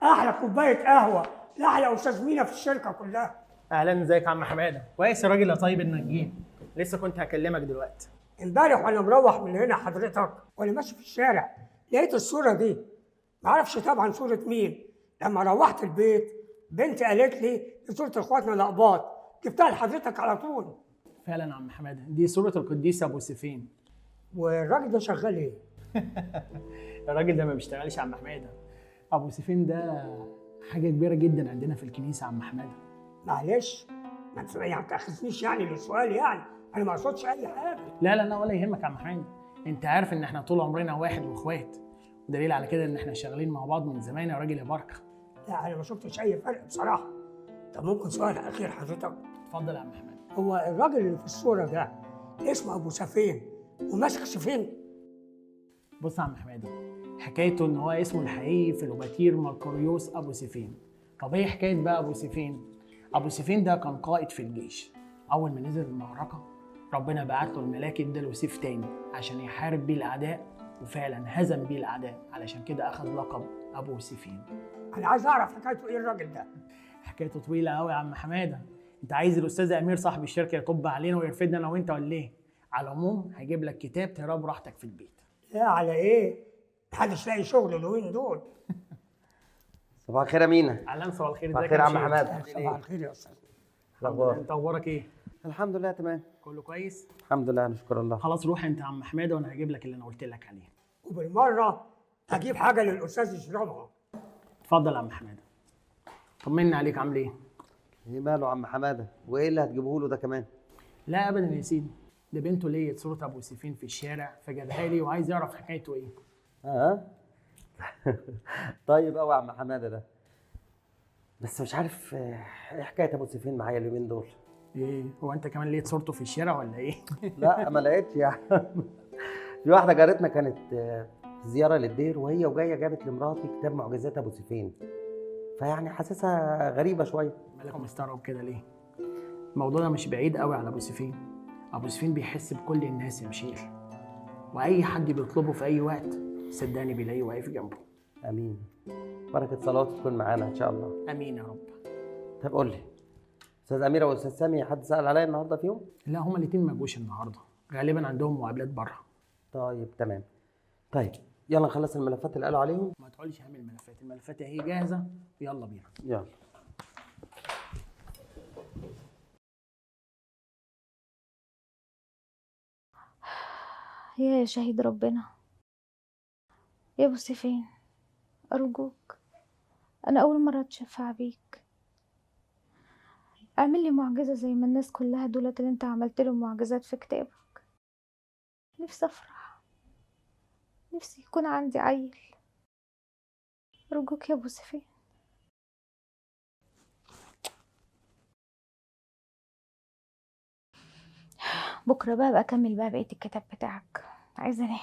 احلى كوبايه قهوه لاحلى استاذ مينا في الشركه كلها. اهلا، ازيك يا عم حماده؟ كويس يا راجل يا طيب انك جيت، لسه كنت هكلمك دلوقتي. امبارح وانا مروح من هنا حضرتك وانا ماشي في الشارع لقيت الصوره دي، معرفش طبعا صورة مين. لما روحت البيت بنتي قالت لي دي صورة اخواتنا الأقباط، جبتها لحضرتك على طول. فعلا يا عم حماده، دي صوره القديس ابو سيفين. والراجل ده شغال ايه؟ الراجل ده ما بيشتغلش يا عم حماده. ابو سيفين ده حاجه كبيره جدا عندنا في الكنيسه يا عم حماده. معلش ما تاخذنيش يعني للسؤال، يعني انا ما اقصدش اي حاجه. لا لا لا، ولا يهمك يا عم حماده. انت عارف ان احنا طول عمرنا واحد واخوات، ودليل على كده ان احنا شغالين مع بعض من زمان يا راجل يا بركه. لا انا ما شفتش اي فرق بصراحه. طب ممكن سؤال اخير حضرتك؟ اتفضل يا عم حماده. هو الراجل اللي في الصوره ده اسمه ابو سفين وماسك سفين؟ بص يا عم حماده، حكايته ان هو اسمه الحقيقي فيلوباتير مرقوريوس ابو سيفين. طب ايه حكايه بقى ابو سيفين؟ ابو سيفين ده كان قائد في الجيش. اول ما نزل المعركه ربنا بعت له الملاك اداله سيف تاني عشان يحارب بيه الاعداء، وفعلا هزم بيه الاعداء، علشان كده اخذ لقب ابو سيفين. انا عايز اعرف حكايته ايه الراجل ده. حكايته طويله قوي يا عم حماده. انت عايز الاستاذ امير صاحب الشركه يطب علينا ويرفدنا انا وانت ولا ايه؟ على العموم هجيب لك كتاب تقراه براحتك في البيت. لا على ايه؟ محدش لاقي شغل اليومين دول. صباح الخير يا مينا. اهلا، صباح الخير. صباح الخير يا عم حماده. صباح الخير يا استاذ. الاخبار؟ انت اخبارك ايه؟ الحمد لله تمام. كله كويس؟ الحمد لله نشكر الله. خلاص روح انت يا عم حماده وانا هجيب لك اللي انا قلت لك عليه. وبالمره هجيب حاجه للاستاذ يشربها. اتفضل يا عم حماده. طمني عليك، عامل ايه؟ ايه ماله يا عم حماده؟ وايه اللي هتجيبه له ده كمان؟ لا ابدا يا سيدي، ده بنته لقيت صوره ابو سيفين في الشارع فجابها لي وعايز يعرف حكايته ايه. طيب قوي يا عم حماده ده. بس مش عارف ايه حكايه ابو سيفين معايا اليومين دول. ايه هو انت كمان لقيت صورته في الشارع ولا ايه؟ لا ما لقيتش يعني. في واحده جارتنا كانت في زياره للدير وهي وجايه جابت لمراتي كتاب معجزات ابو سيفين، فيعني حاسسها غريبه شويه. مالك مستغرب كده ليه؟ الموضوع ده مش بعيد قوي على ابو سيفين. ابو سيفين بيحس بكل الناس يا مشير، واي حد بيطلبه في اي وقت صدقني بيلاقيه واقف جنبه. امين. بركه صلواته تكون معانا ان شاء الله. امين يا رب. طب قول لي، استاذ اميره واستاذ سامي حد سال عليا النهارده فيهم؟ لا هما الاثنين ما جوش النهارده، غالبا عندهم مقابلات بره. طيب تمام. طيب يلا نخلص الملفات اللي قالوا عليهم. ما تقولش هم الملفات اهي جاهزه، يلا بينا. يلا. يا شهيد ربنا يا ابو سيفين، ارجوك انا اول مره اتشفع بيك، اعمل لي معجزه زي ما الناس كلها دولت اللي انت عملت لهم معجزات في كتابك. نفسي افرح، نفسي يكون عندي عيل، ارجوك يا ابو سيفين. بكره بقى اكمل بقى بقيه الكتاب بتاعك، عايزه انام.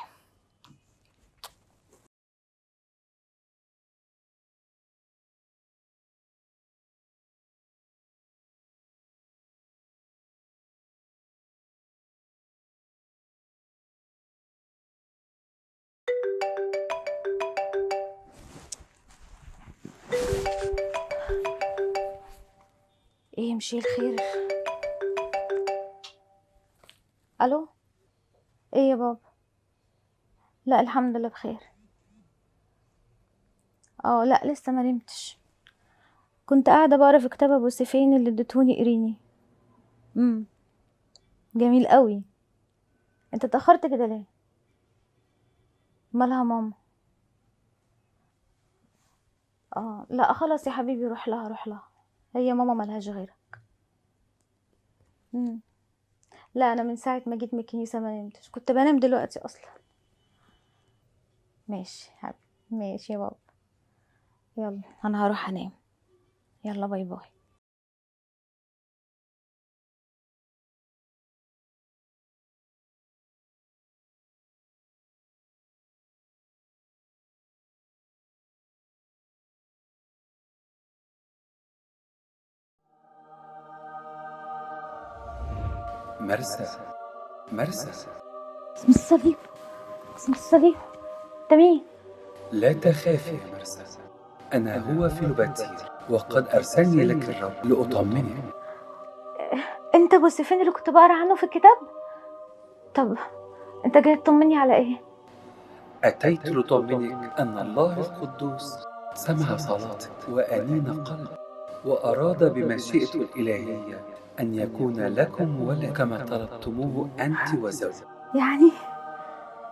ايه يمشي الخير؟ الو، ايه يا بابا؟ لا الحمد لله بخير. لا لسه ما نمتش، كنت قاعده بقرا في كتاب ابو سيفين اللي اديتهوني قريني. جميل قوي. انت اتاخرت كده ليه؟ مالها ماما؟ لا خلاص يا حبيبي، روح لها، هي ماما ملهاش غيرك. لا انا من ساعه ما جيت من الكنيسه ما نمتش، كنت بنام دلوقتي اصلا. ماشي حبيبي، ماشي يا بابا، يلا انا هروح انام، يلا باي باي. مرسى اسم الصليب، اسم الصليب. انت مين؟ لا تخافي يا مرسى، أنا هو فيلوباتير وقد أرسلني لك الرب لأطمنك. انت ابو سيفين اللي كنت بقرا عنه في الكتاب؟ طب انت جاي تطمني على ايه؟ أتيت لطمنك أن الله القدوس سمع صلاتك وأنين قلبك، وأراد بمشيئته الإلهية أن يكون لكم ولد كما طلبتموه أنت وزوجك.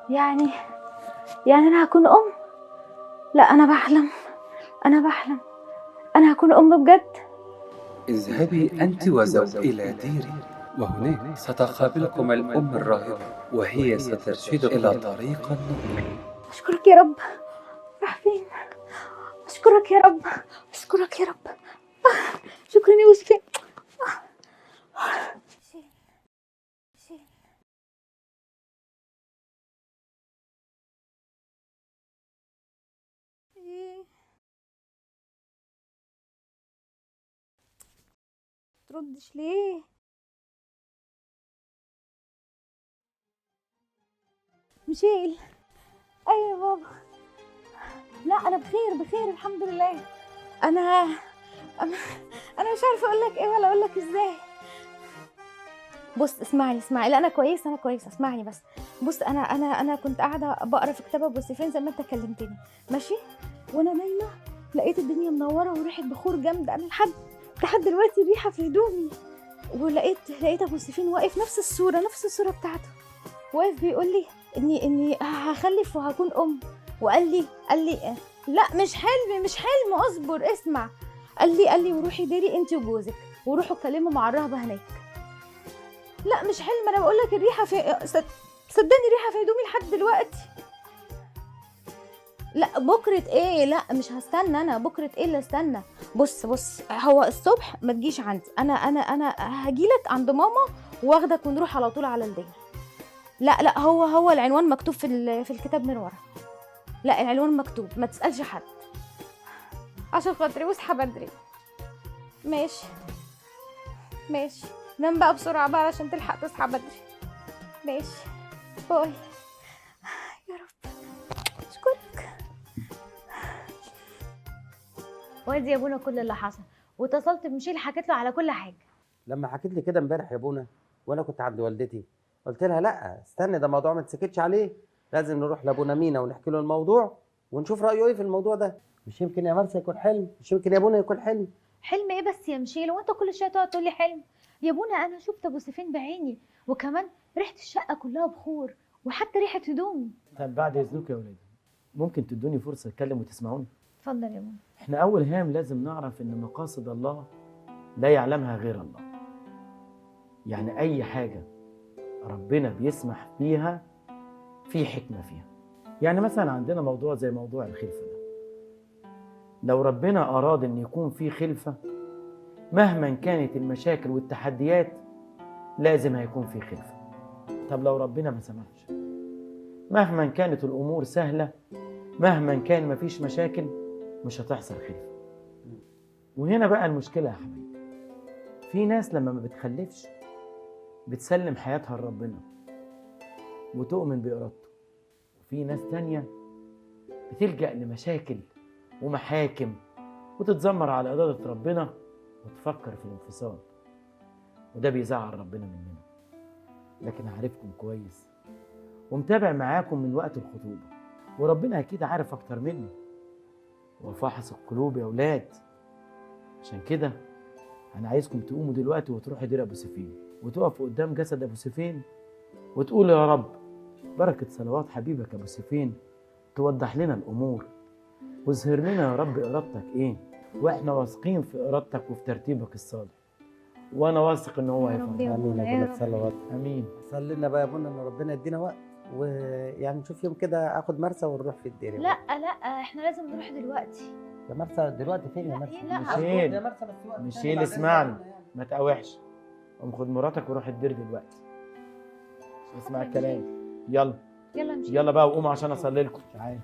يعني أنا هكون أم؟ لا، أنا بحلم أنا هكون أم بجد. اذهبي أنت وزوجك إلى ديري، وهناك ستقابلكم الأم الراهبة، وهي سترشدك إلى طريق النور. أشكرك يا رب. راح فين؟ أشكرك يا رب. شكرا يا وسفين. تردش ليه؟ ميشيل. ايوه يا بابا. لا انا بخير الحمد لله. انا مش عارفه اقول لك ايه ولا اقول لك ازاي. بص اسمعني. لا انا كويسه اسمعني بس. بص انا كنت قاعده بقرا في كتاب ابو سيفين زي ما انت كلمتني ماشي، وانا نايمه لقيت الدنيا منوره وريحه بخور جامده. انا لحد دلوقتي الريحه في هدومي. ولقيت ابو سيفين واقف نفس الصوره بتاعته، واقف بيقول لي اني هخلف وهكون ام. وقال لي لا مش حلم اصبر اسمع. قال لي وروحي ديري انت وجوزك وروحوا اتكلموا مع الرهبه هناك. لا مش حلم، انا بقول لك الريحه صدقني الريحه في هدومي لحد دلوقتي. لا بكره ايه؟ لا مش هستنى انا. بكره ايه اللي استنى؟ بص هو الصبح ما تجيش عندي، انا هجيلك عند ماما واخدك ونروح على طول على الدير. لا هو العنوان مكتوب في الكتاب من ورا. لا العنوان مكتوب، ما تسالش حد عشان خاطري، واصحى بدري. ماشي نام بقى بسرعه بقى عشان تلحق تصحى بدري. ماشي باي يا رب. اشكرك. وادي يا ابونا كل اللي حصل، واتصلت بمشيل حكيت له على كل حاجه. لما حكيت لي كده امبارح يا ابونا وانا كنت عند والدتي، قلت لها لا استني، ده موضوع ما تسكتش عليه، لازم نروح لابونا مينا ونحكي له الموضوع ونشوف رايه ايه في الموضوع ده. مش يمكن يا مرسى يكون حلم؟ مش يمكن يا ابونا يكون حلم؟ حلم ايه بس يا مشيل؟ وانت كل شويه تقعد تقول لي حلم؟ يا ابونا انا شفت ابو سيفين بعيني، وكمان ريحه الشقه كلها بخور وحتى ريحه هدومي. طب بعد اذنك يا ولاد، ممكن تدوني فرصه اتكلم وتسمعوني؟ اتفضل يا ابونا. احنا اول هام لازم نعرف ان مقاصد الله لا يعلمها غير الله. يعني اي حاجه ربنا بيسمح بيها في حكمه فيها. يعني مثلا عندنا موضوع زي موضوع الخلفه ده، لو ربنا اراد ان يكون في خلفه مهما كانت المشاكل والتحديات لازم هيكون في خلفه. طب لو ربنا ما سمحش، مهما كانت الامور سهله، مهما كان مفيش مشاكل، مش هتحصل خلفه. وهنا بقى المشكله يا حبيبي، في ناس لما ما بتخلفش بتسلم حياتها لربنا وتؤمن بإرادته، وفي ناس تانية بتلجأ لمشاكل ومحاكم وتتذمر على إرادة ربنا وتفكر في الانفصال، وده بيزعل ربنا مننا. لكن عارفكم كويس ومتابع معاكم من وقت الخطوبة، وربنا أكيد عارف أكتر مني، وفحص القلوب يا أولاد. عشان كده أنا عايزكم تقوموا دلوقتي وتروحوا دير أبو سيفين وتقفوا قدام جسد أبو سيفين وتقول يا رب بركة صلوات حبيبك أبو سيفين توضح لنا الأمور، واظهر لنا يا رب إرادتك إيه، وإحنا واثقين في إرادتك وفي ترتيبك الصالح، وأنا واثق إن هو هيفعل. امين يا ابونا صلوات. امين. صلي لنا بقى يا ابونا ان ربنا يدينا وقت، ويعني نشوف يوم كده اخد مرسى ونروح في الدير. لا احنا لازم نروح دلوقتي. يا مرسى دلوقتي فين يا مرسى؟ ميشيل اسمعني ما تقاوحش، قوم خد مراتك وروح الدير دلوقتي. اسمع الكلام. يلا مشيل. يلا بقى وقوموا عشان اصلي لكم. تعالى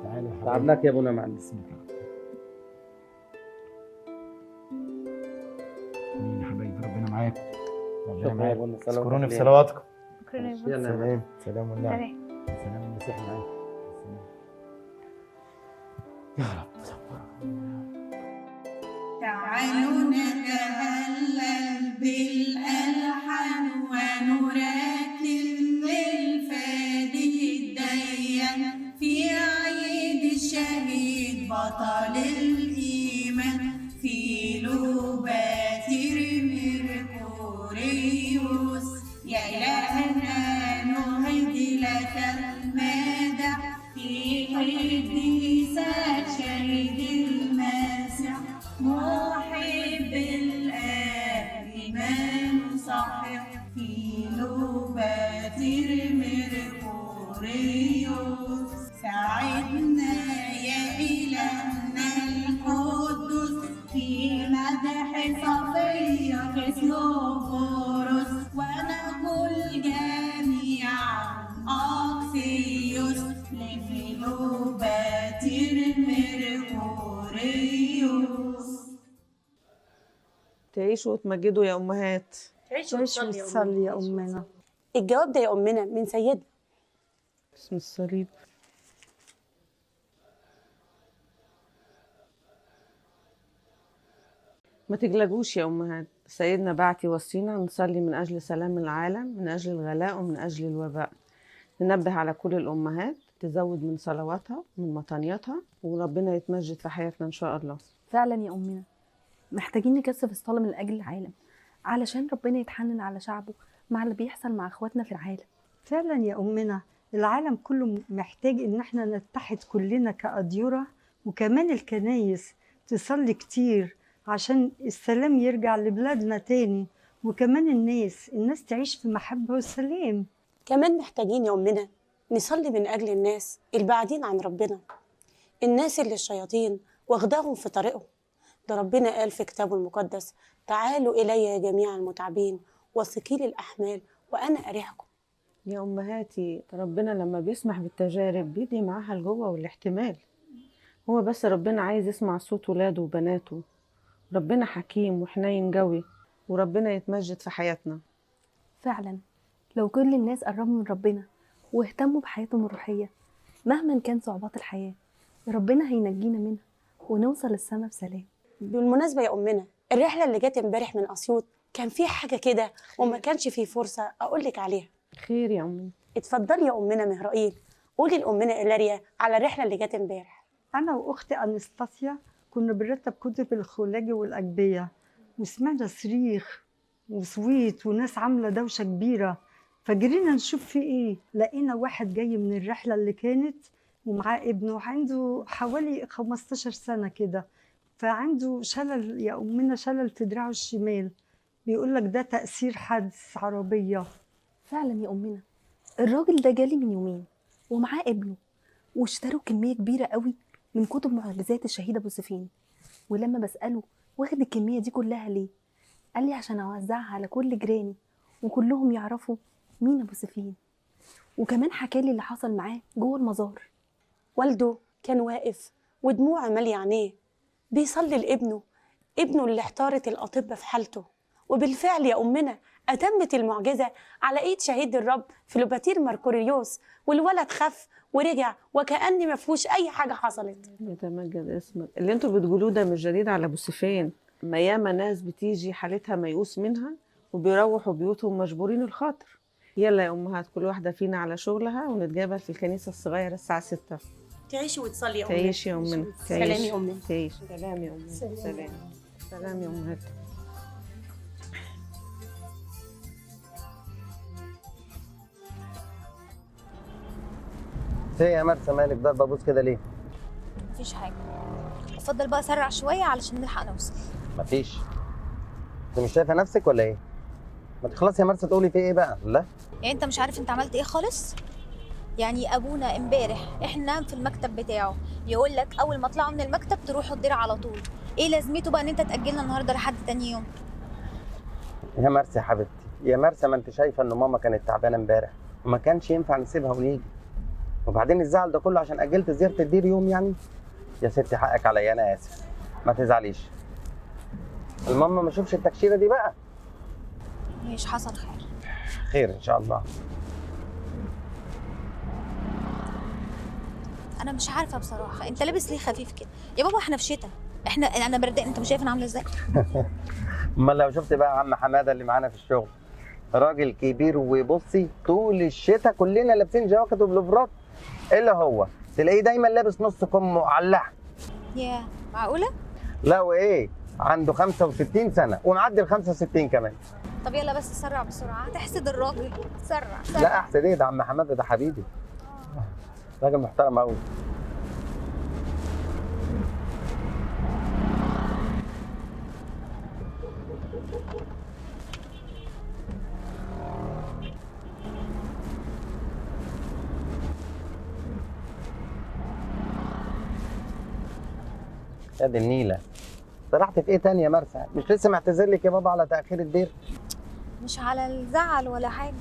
يا حبيبي. تعبناك يا ابونا معلش. امين يا حبايبي، ربنا معاكم. ربنا شكرا يا ابونا. معاكم. اذكروني في صلواتكم. شكرا يا سلام سلام والنعم. سلام المسيح معاك. يا رب تعالوا نتهلل بالألحان ونرتل للفادي الدم. الشهيد بطل الإيمان فيلوباتير ميركوريوس يا إلهنا نهدي لك المدح في قديسك شهيد المسيح محب الآب إيمان صحيح فيلوباتير ميركوريوس ساعدنا يا إلهنا القدوس في مدح صفية كسلوفوروس ونقول جميعا أكسيوس لفيلوباتير ميركوريوس. تعيشوا وتمجدوا يا أمهات. تعيشوا وتصلي يا أمنا. الجواب ده يا أمنا من سيدة. باسم الصليب. ما تقلقوش يا أمهات، سيدنا بعت يوصينا نصلي من أجل سلام العالم، من أجل الغلاء ومن أجل الوباء. ننبه على كل الأمهات تزود من صلواتها من مطانياتها، وربنا يتمجد في حياتنا إن شاء الله. فعلا يا أمنا محتاجين نكثف الصلاة من أجل العالم علشان ربنا يتحنن على شعبه مع اللي بيحصل مع اخواتنا في العالم. فعلا يا أمنا العالم كله محتاج إن احنا نتحد كلنا كأديرة، وكمان الكنايس تصلي كتير عشان السلام يرجع لبلادنا تاني، وكمان الناس تعيش في محبة وسلام. كمان محتاجين يا أمنا نصلي من أجل الناس البعيدين عن ربنا، الناس اللي الشياطين واخداهم في طريقهم. ده ربنا قال في كتابه المقدس تعالوا إلي يا جميع المتعبين وثقيل الأحمال وأنا أريحكم. يا أمهاتي ربنا لما بيسمح بالتجارب بيدي معاها الجوة والاحتمال، هو بس ربنا عايز يسمع صوت ولاده وبناته. ربنا حكيم وحنين قوي، وربنا يتمجد في حياتنا. فعلا لو كل الناس قربوا من ربنا واهتموا بحياتهم الروحية مهما كان صعوبات الحياة ربنا هينجينا منها ونوصل للسما بسلام. بالمناسبة يا أمنا الرحلة اللي جت امبارح من أسيوط كان في حاجة كده وما كانش في فرصة أقولك عليها. خير يا أمنا. اتفضلي يا أمنا مهرائيل، قولي لأمنا إيلاريا على الرحلة اللي جت امبارح. أنا وأختي أنستاسيا كنا بنرتب كتب الخلاجي والأجبية، وسمعنا صريخ وصويت وناس عاملة دوشة كبيرة، فجرينا نشوف في إيه. لقينا واحد جاي من الرحلة اللي كانت ومعاه ابنه عنده حوالي 15 سنة كده، فعنده شلل يا أمنا، شلل في دراعه الشمال، بيقول لك ده تأثير حادث عربية. فعلا يا أمنا الراجل ده جالي من يومين ومعاه ابنه، واشتروا كمية كبيرة قوي من كتب معجزات الشهيدة بوسيفين، ولما بسأله واخد الكمية دي كلها ليه؟ قال لي عشان أوزعها على كل جيراني وكلهم يعرفوا مين أبو سفين. وكمان حكالي اللي حصل معاه جوه المزار. والده كان واقف ودموعه مالية عينيه بيصلي لابنه، ابنه اللي احتارت الأطباء في حالته. وبالفعل يا أمنا أتمت المعجزة على إيد شهيد الرب فيلوباتير ميركوريوس، والولد خف ورجع وكأن ما فيهوش أي حاجة حصلت. يتمجد اسمك. اللي انتوا بتقولوه ده مش جديد على بوسيفين، ما ياما ناس بتيجي حالتها ميؤوس منها وبيروحوا بيوتهم مجبورين الخاطر. يلا يا أمهات كل واحدة فينا على شغلها، ونتقابل في الكنيسة الصغيرة الساعة 6. تعيشي وتصلي يا أمنا. تعيشي يا أمنا. سلام يا أمنا. تعيشي. سلام يا أمنا. سلام. سلام يا أمهات. ايه يا مرسى مالك ضربه بوس كده ليه؟ مفيش حاجة، اتفضل بقى سرع شوية علشان نلحق نوصل. مفيش. انت مش شايفه نفسك ولا ايه؟ ما تخلصي يا مرسى تقولي في ايه بقى؟ لا يعني انت مش عارف انت عملت ايه خالص؟ يعني ابونا امبارح احنا في المكتب بتاعه يقول لك اول ما طلعوا من المكتب تروحوا الدير على طول. ايه لازمته بقى ان انت تاجلنا النهارده لحد تاني يوم؟ يا مرسى يا حبيبتي، يا مرسى ما انت شايفه ان ماما كانت تعبانه امبارح وما كانش ينفع نسيبها ونيجي. وبعدين الزعل ده كله عشان اجلت زياره الدير يوم يعني؟ يا ستي حقك عليا، انا اسف، ما تزعليش. الماما ما اشوفش التكشيره دي بقى. مش حصل خير. خير ان شاء الله. انا مش عارفه بصراحه انت لابس ليه خفيف كده يا بابا؟ احنا في شتاء، انا بردان، انت مش شايف انا عامله ازاي؟ امال لو شفت بقى عم حماده اللي معانا في الشغل، راجل كبير وبصي طول الشتاء كلنا لابسين جواكت وبلوفرات الا هو تلاقيه دايما لابس نص كم معلق. ياه، معقولة؟ لا وايه، عنده 65 سنه ومعدي ال 65 كمان. طب يلا بس سرع بسرعة، هتحسد الراجل. سرع سرع. لا احسن ايه، ده عم حماده ده حبيبي، راجل محترم قوي. يا دي النيله، سرحت في ايه تاني يا مرسى؟ مش لسه معتذر لك يا بابا على تاخير الدير؟ مش على الزعل ولا حاجة،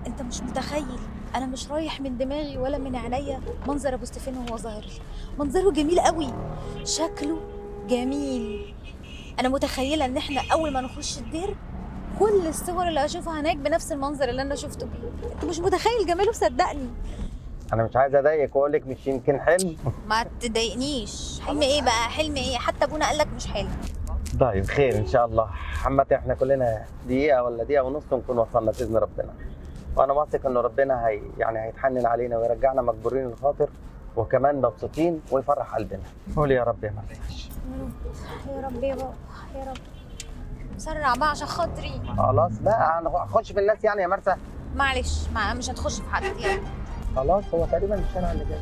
انت مش متخيل انا مش رايح من دماغي ولا من عينيا منظر ابو ستيفان وهو ظاهر لي. منظره جميل قوي، شكله جميل. انا متخيله ان احنا اول ما نخش الدير كل الصور اللي اشوفها هناك بنفس المنظر اللي انا شفته بيه. انت مش متخيل جماله، صدقني. انا مش عايز اضايقك واقول لك مش يمكن حلم. ما تضايقنيش. حلم ايه بقى؟ حلم ايه؟ حتى ابونا قال لك مش حلم. طيب خير ان شاء الله. عامة احنا كلنا دقيقة ولا دقيقة ونص ونكون وصلنا بإذن ربنا. وانا واثق ان ربنا هيتحنن علينا ويرجعنا مجبورين الخاطر وكمان مبسوطين ويفرح قلبنا. قول يا رب يا مريم. يا رب يا بابا، يا رب. سرع بقى عشان خاطري. خلاص بقى هنخش في الناس يعني يا مرسى. معلش، مش هتخش في حد يعني. خلاص هو تقريبا الشارع اللي جاي.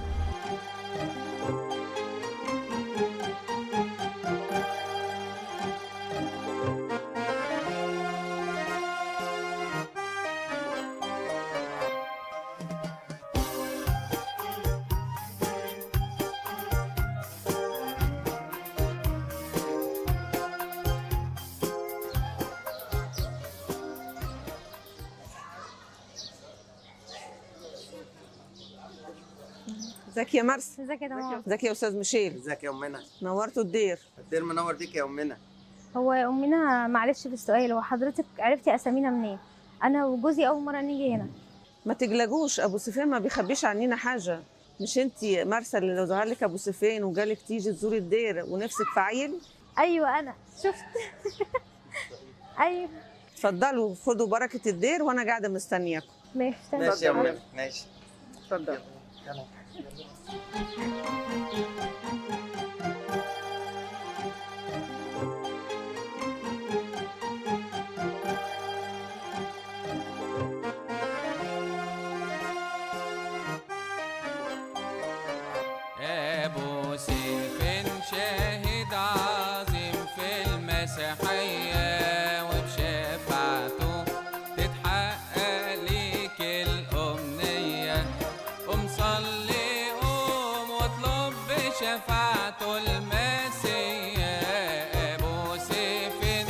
ازيك يا مرسى؟ ازيك يا تمام؟ ازيك يا استاذ ميشيل؟ ازيك يا امنا؟ نورتوا الدير. الدير منور بيك يا امنا. هو يا امنا معلش في السؤال، هو حضرتك عرفتي اسامينا منين؟ انا وجوزي اول مره نيجي هنا. ما تقلقوش، ابو سفيان ما بيخبيش عنينا حاجه. مش انت مرسى اللي لو ظهر لك ابو سفيان وجالك تيجي تزوري الدير ونفسك في عيل؟ ايوه انا شفت. ايوه. اتفضلوا خدوا بركه الدير وانا قاعده مستنياكم. ماشي يا امنا، ماشي. اتفضل. أبو سيفين شاهد عظيم في المسيحية وبشفاعته تتحقق ليك الأمنية. قوم صلي قوم واطلب بشفاعته المسيح. أبو سيفين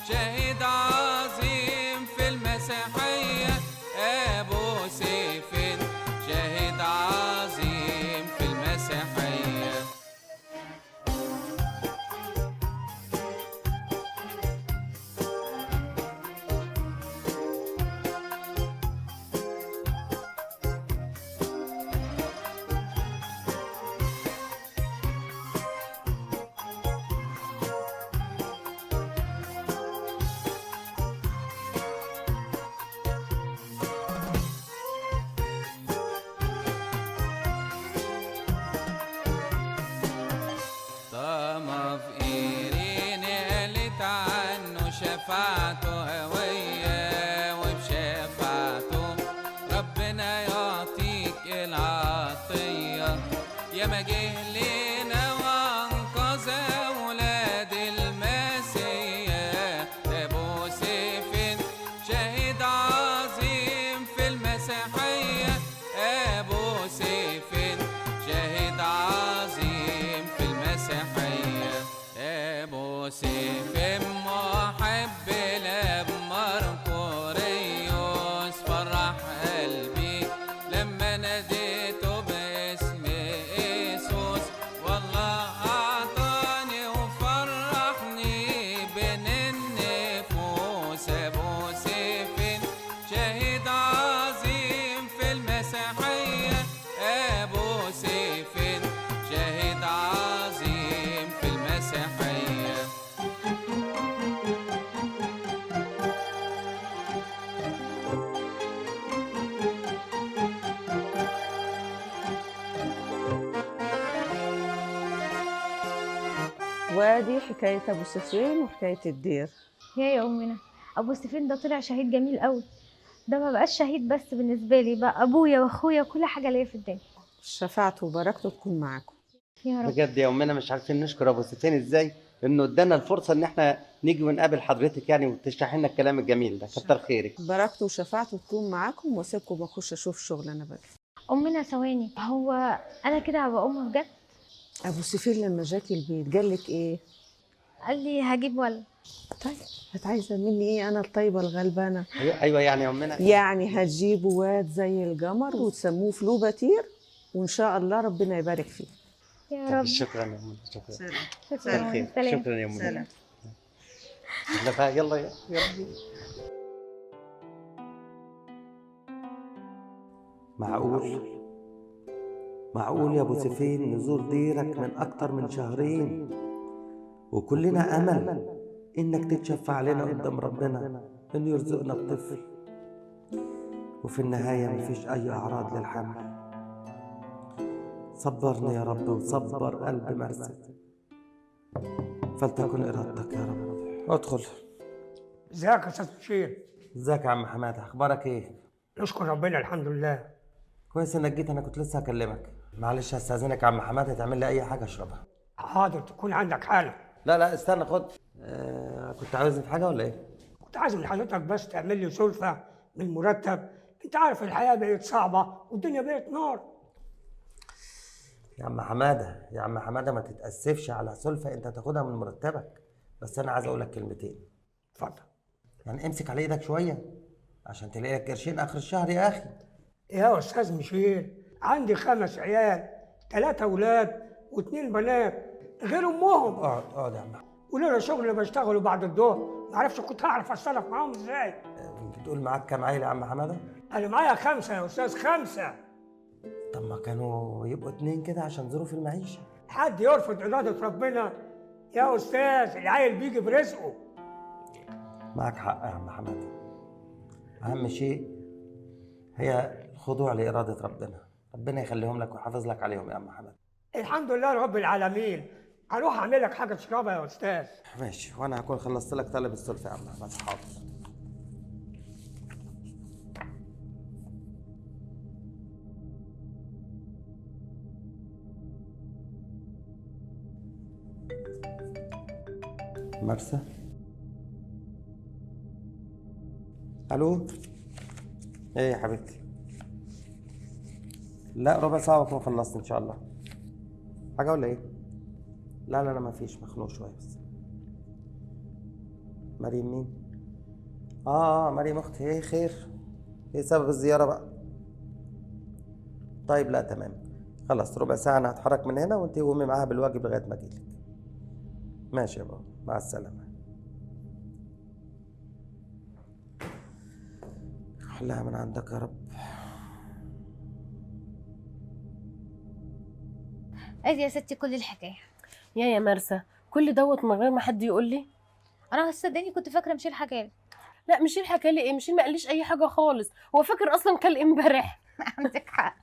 شاهد عظيم في المسيحية. أبو سيفين شاهد عظيم في المسيحية. طامة في إيرين قالت عنه شفاعته قوية وبشفاعته ربنا يعطيك العطية. يا ما جه لنا وانقذ أولاد المسيح. أبو سيفين شاهد عظيم في المسيحية. أبو سيفين شاهد عظيم في المسيحية. أبو سيفين محب الأب مرقوريوس فرح قلبي لما ناديته باسم يسوع. وادي حكايه ابو سفين وحكايه الدير. يا أمنا، أبو سفين ده طلع شهيد جميل قوي. ده ما بقاش شهيد بس بالنسبة لي، بقى أبويا وأخويا وكل حاجة ليا في الدنيا. شفاعته وبركته تكون معاكم يا رب. بجد يا امنا مش عارفين نشكر ابو سفين ازاي انه ادانا الفرصه ان احنا نيجي ونقابل حضرتك يعني وتشرحي لنا الكلام الجميل ده. كتر خيرك. بركته وشفاعته تكون معاكم، واسيبكم واخش اشوف شغل انا بقى. أمنا ثواني، هو أنا كده هبقى أم بجد؟ ابو سفين لما جاكي البيت قال لك ايه؟ قال لي هجيب ولد. طيب هتعايزه مني ايه انا الطيبه الغلبانه؟ ايوه يعني يا امنا، يعني هتجيبوا واد زي القمر وتسموه فلوباتير، وان شاء الله ربنا يبارك فيه. يا طب رب. شكرا يا امنا، شكرا. شكرا. خير. شكرا يا امنا. سلام. احنا بقى يلا. معقول يا ابو سفين نزور ديرك من اكتر من شهرين وكلنا امل انك تتشفع لنا قدام ربنا انه يرزقنا بطفل، وفي النهايه مفيش اي اعراض للحمل. صبرني يا رب وصبر قلب مرسى، فلتكن ارادتك يا رب. ادخل. ازيك يا استاذ بشير؟ ازيك يا عم حماده، اخبارك ايه؟ نشكر ربنا الحمد لله. كويس انك جيت، انا كنت لسه هكلمك. معلش هستاذنك يا عم حماده تعمل لي اي حاجه اشربها. حاضر، تكون عندك حاله. لا استنى خد. كنت عاوزني في حاجه ولا ايه؟ كنت عايز من حضرتك بس تعمل لي سلفه من المرتب. انت عارف الحياه بقت صعبه والدنيا بقت نار. يا عم حماده ما تتاسفش على سلفه انت تاخدها من مرتبك، بس انا عايز اقول لك كلمتين. اتفضل. يعني امسك على ايدك شويه عشان تلاقي لك قرشين اخر الشهر يا اخي. يا استاذ مشير، عندي 5 عيال، 3 اولاد و2 بنات غير امهم. اقعد يا عم. ولولا الشغل اللي بشتغله بعد الظهر ما اعرفش كنت هعرف اتصرف معاهم ازاي. بتقول معاك كام عيله يا عم حماده؟ انا معايا 5 يا استاذ، 5. طب ما كانوا يبقوا 2 كده عشان ظروف المعيشه. حد يرفض اراده ربنا يا استاذ؟ العيل بيجي برزقه. معاك حق يا عم حماده، اهم شيء هي الخضوع لاراده ربنا يخليهم لك ويحافظ لك عليهم يا عم حماده. الحمد لله رب العالمين. هروح اعمل لك حاجه تشربها يا استاذ. ماشي، وانا هكون خلصت لك طلب السلفه يا عم حماده. حاضر. مرسى. الو. ايه يا حبيبتي؟ لا ربع ساعه واكون خلصت ان شاء الله. حاجه ولا ايه؟ لا ما فيش، مخنوق شويه بس. مريم مين؟ مريم اختي. ايه خير؟ ايه سبب الزياره بقى؟ طيب لا تمام، خلاص ربع ساعه انا هتحرك من هنا وانت قومي معاها بالواجب لغايه ما اجيلك. ماشي يا بابا، مع السلامه. حلها من عندك يا رب. ادي يا ستي كل الحكايه. يا مرسى، كل دوت من غير ما حد يقول لي؟ انا صدقني كنت فاكره مشيل حكى لي. لا مشيل حكى لي ايه؟ مشيل ما قاليش اي حاجه خالص. هو فاكر اصلا كان امبارح. عندك حق.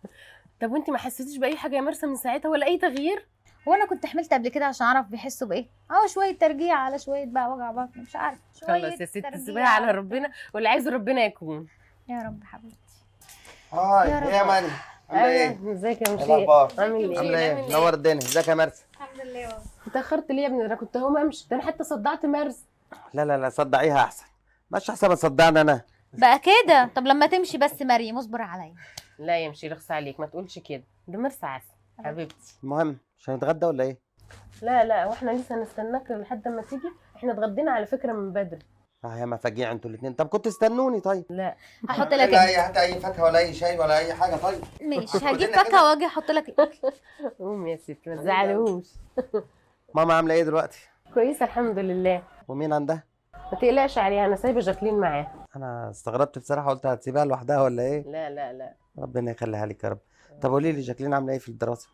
طب وانت ما حسيتيش باي حاجه يا مرسى من ساعتها ولا اي تغيير؟ هو انا كنت حملت قبل كده عشان اعرف بيحسوا بايه. شويه ترجيع على شويه بقى وجع بطن، مش عارفه. شويه خلاص يا ستي سيبيها على ربنا، واللي عايزه ربنا يكون. يا رب حبيبتي. ايه يا مريم؟ عامله ايه؟ ازيك يا مشير؟ عامل ايه؟ نور الدنيا. ازيك يا مرسى؟ الحمد لله يابا. اتاخرت ليه يا ابني؟ انا كنت هقوم امشي، ده انا حتى صدعت مرسى. لا صدعيها احسن، مش احسن ما تصدعني انا بقى كده. طب لما تمشي بس مريم اصبر عليا. لا يا مشير اخص عليك، ما تقولش كده، ده مرسى عسل حبيبتي. المهم مش هنتغدى ولا ايه؟ لا واحنا لسه هنستناك لحد ما تيجي. احنا اتغدينا على فكره من بدري. يا مفاجيع انتوا الاثنين. طب كنت استنوني. طيب لا هحط لك هات اي فاكهه ولا اي شاي ولا اي حاجه. طيب ماشي، هجيب فاكهه واجي احط لك الاكل. قوم يا ستي ما تزعلوش. ماما عامله ايه دلوقتي؟ كويسه الحمد لله. ومين عندها؟ ما تقلقش عليها، انا سايبه جاكلين معاها. انا استغربت بصراحه، قلت هتسيبها لوحدها ولا ايه؟ لا ربنا يخليها لك يا رب. طب قولي لي جاكلين عامله ايه في الدراسه؟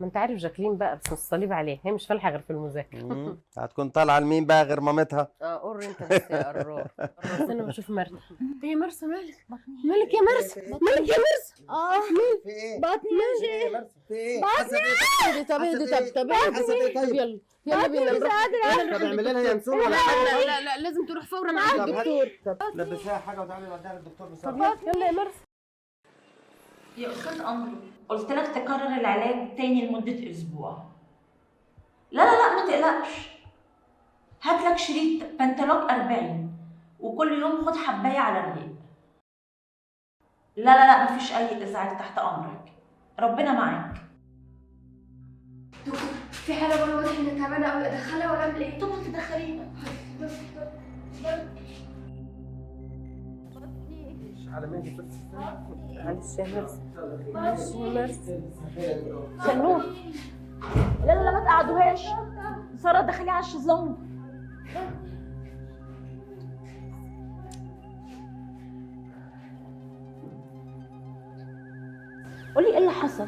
ما انت عارف جاكلين بقى، بس الصليب عليها، هي مش فالحه غير في المذاكره. هتكون طالعه لمين بقى غير مامتها؟ قر انت بس يا قرار. استنى بشوف مرسى. ايه مرسى مالك؟ مالك يا مرسى؟ مالك يا مرسى؟ في ايه؟ بطني ماشي. في ايه؟ بطني. طب اهدي طب يلا يلا بينا نروح. طب اعملي لها ينسون ولا لا حاجه؟ لا لا لازم تروح فورا مع الدكتور. لبسيها حاجه وتعالي نوديها للدكتور بسرعه. طب يلا يا مرسى. يا أستاذ أمري، قلت لك تكرر العلاج تاني لمدة أسبوع. لا لا لا ما تقلقش، هات لك شريط بنتلوك 40 وكل يوم خد حباية على الريق. لا لا لا مفيش أي إزعاج، تحت أمرك، ربنا معاك. دكتور في حالة وانا واضح انها تعبانة قوي، ادخلها ولا اعمل ايه؟ طبعا تدخليها. على مين بس؟ معلش يا مرسى. معلش يا مرسى. سنور لا لا لا ما تقعدوهاش، سارة دخليها على الشيزلونج. قولي ايه اللي حصل؟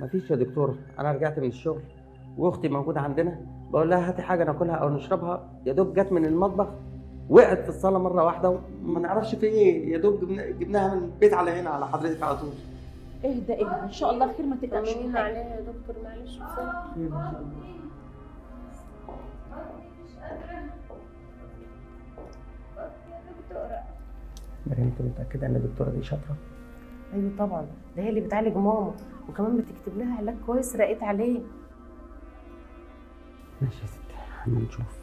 مفيش يا دكتوره، انا رجعت من الشغل واختي موجوده عندنا، بقول لها هاتي حاجه ناكلها او نشربها، يا دوب جت من المطبخ وقعت في الصاله مره واحده وما نعرفش في ايه، يا دوب جبناها من البيت على هنا على حضرتك على طول. اهدى ان شاء الله خير، ما تقلقش. طمنينا عليها يا دكتور، معلش بسرعه. مريم انت متاكده ان الدكتوره دي شاطره؟ ايوه طبعا، ده هي اللي بتعالج ماما وكمان بتكتب لها علاج كويس رقيت عليه. ماشي يا ستي، اما نشوف.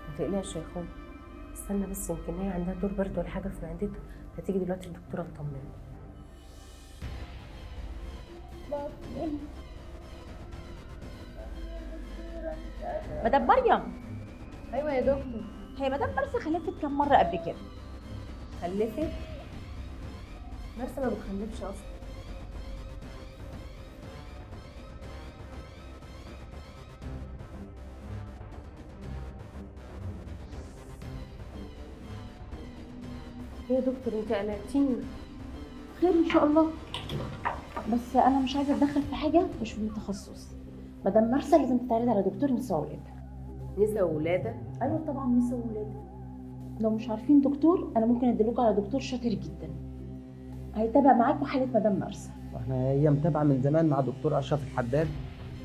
ما تقلقش يا اخويا، استنى بس يمكن هي عندها دور برد ولا حاجه في معدتها، هتيجي دلوقتي الدكتوره تطمنها. مدام مريم. ايوه يا دكتور. هي مدام مرسى خلفت كم مره قبل كده؟ خلفت؟ مرسى ما بتخلفش اصلا. يا دكتور انت قلقتيني. خير ان شاء الله، بس انا مش عايزه اتدخل في حاجه مش من تخصصي. مدام مرسى لازم تتعرض على دكتور نساء ولاده. نساء ولاده؟ ايوه طبعا نساء ولاده. لو مش عارفين دكتور انا ممكن ادلكوا على دكتور شاطر جدا هيتابع معاكوا حاله مدام مرسى. واحنا هي متابعه من زمان مع دكتور اشرف الحداد،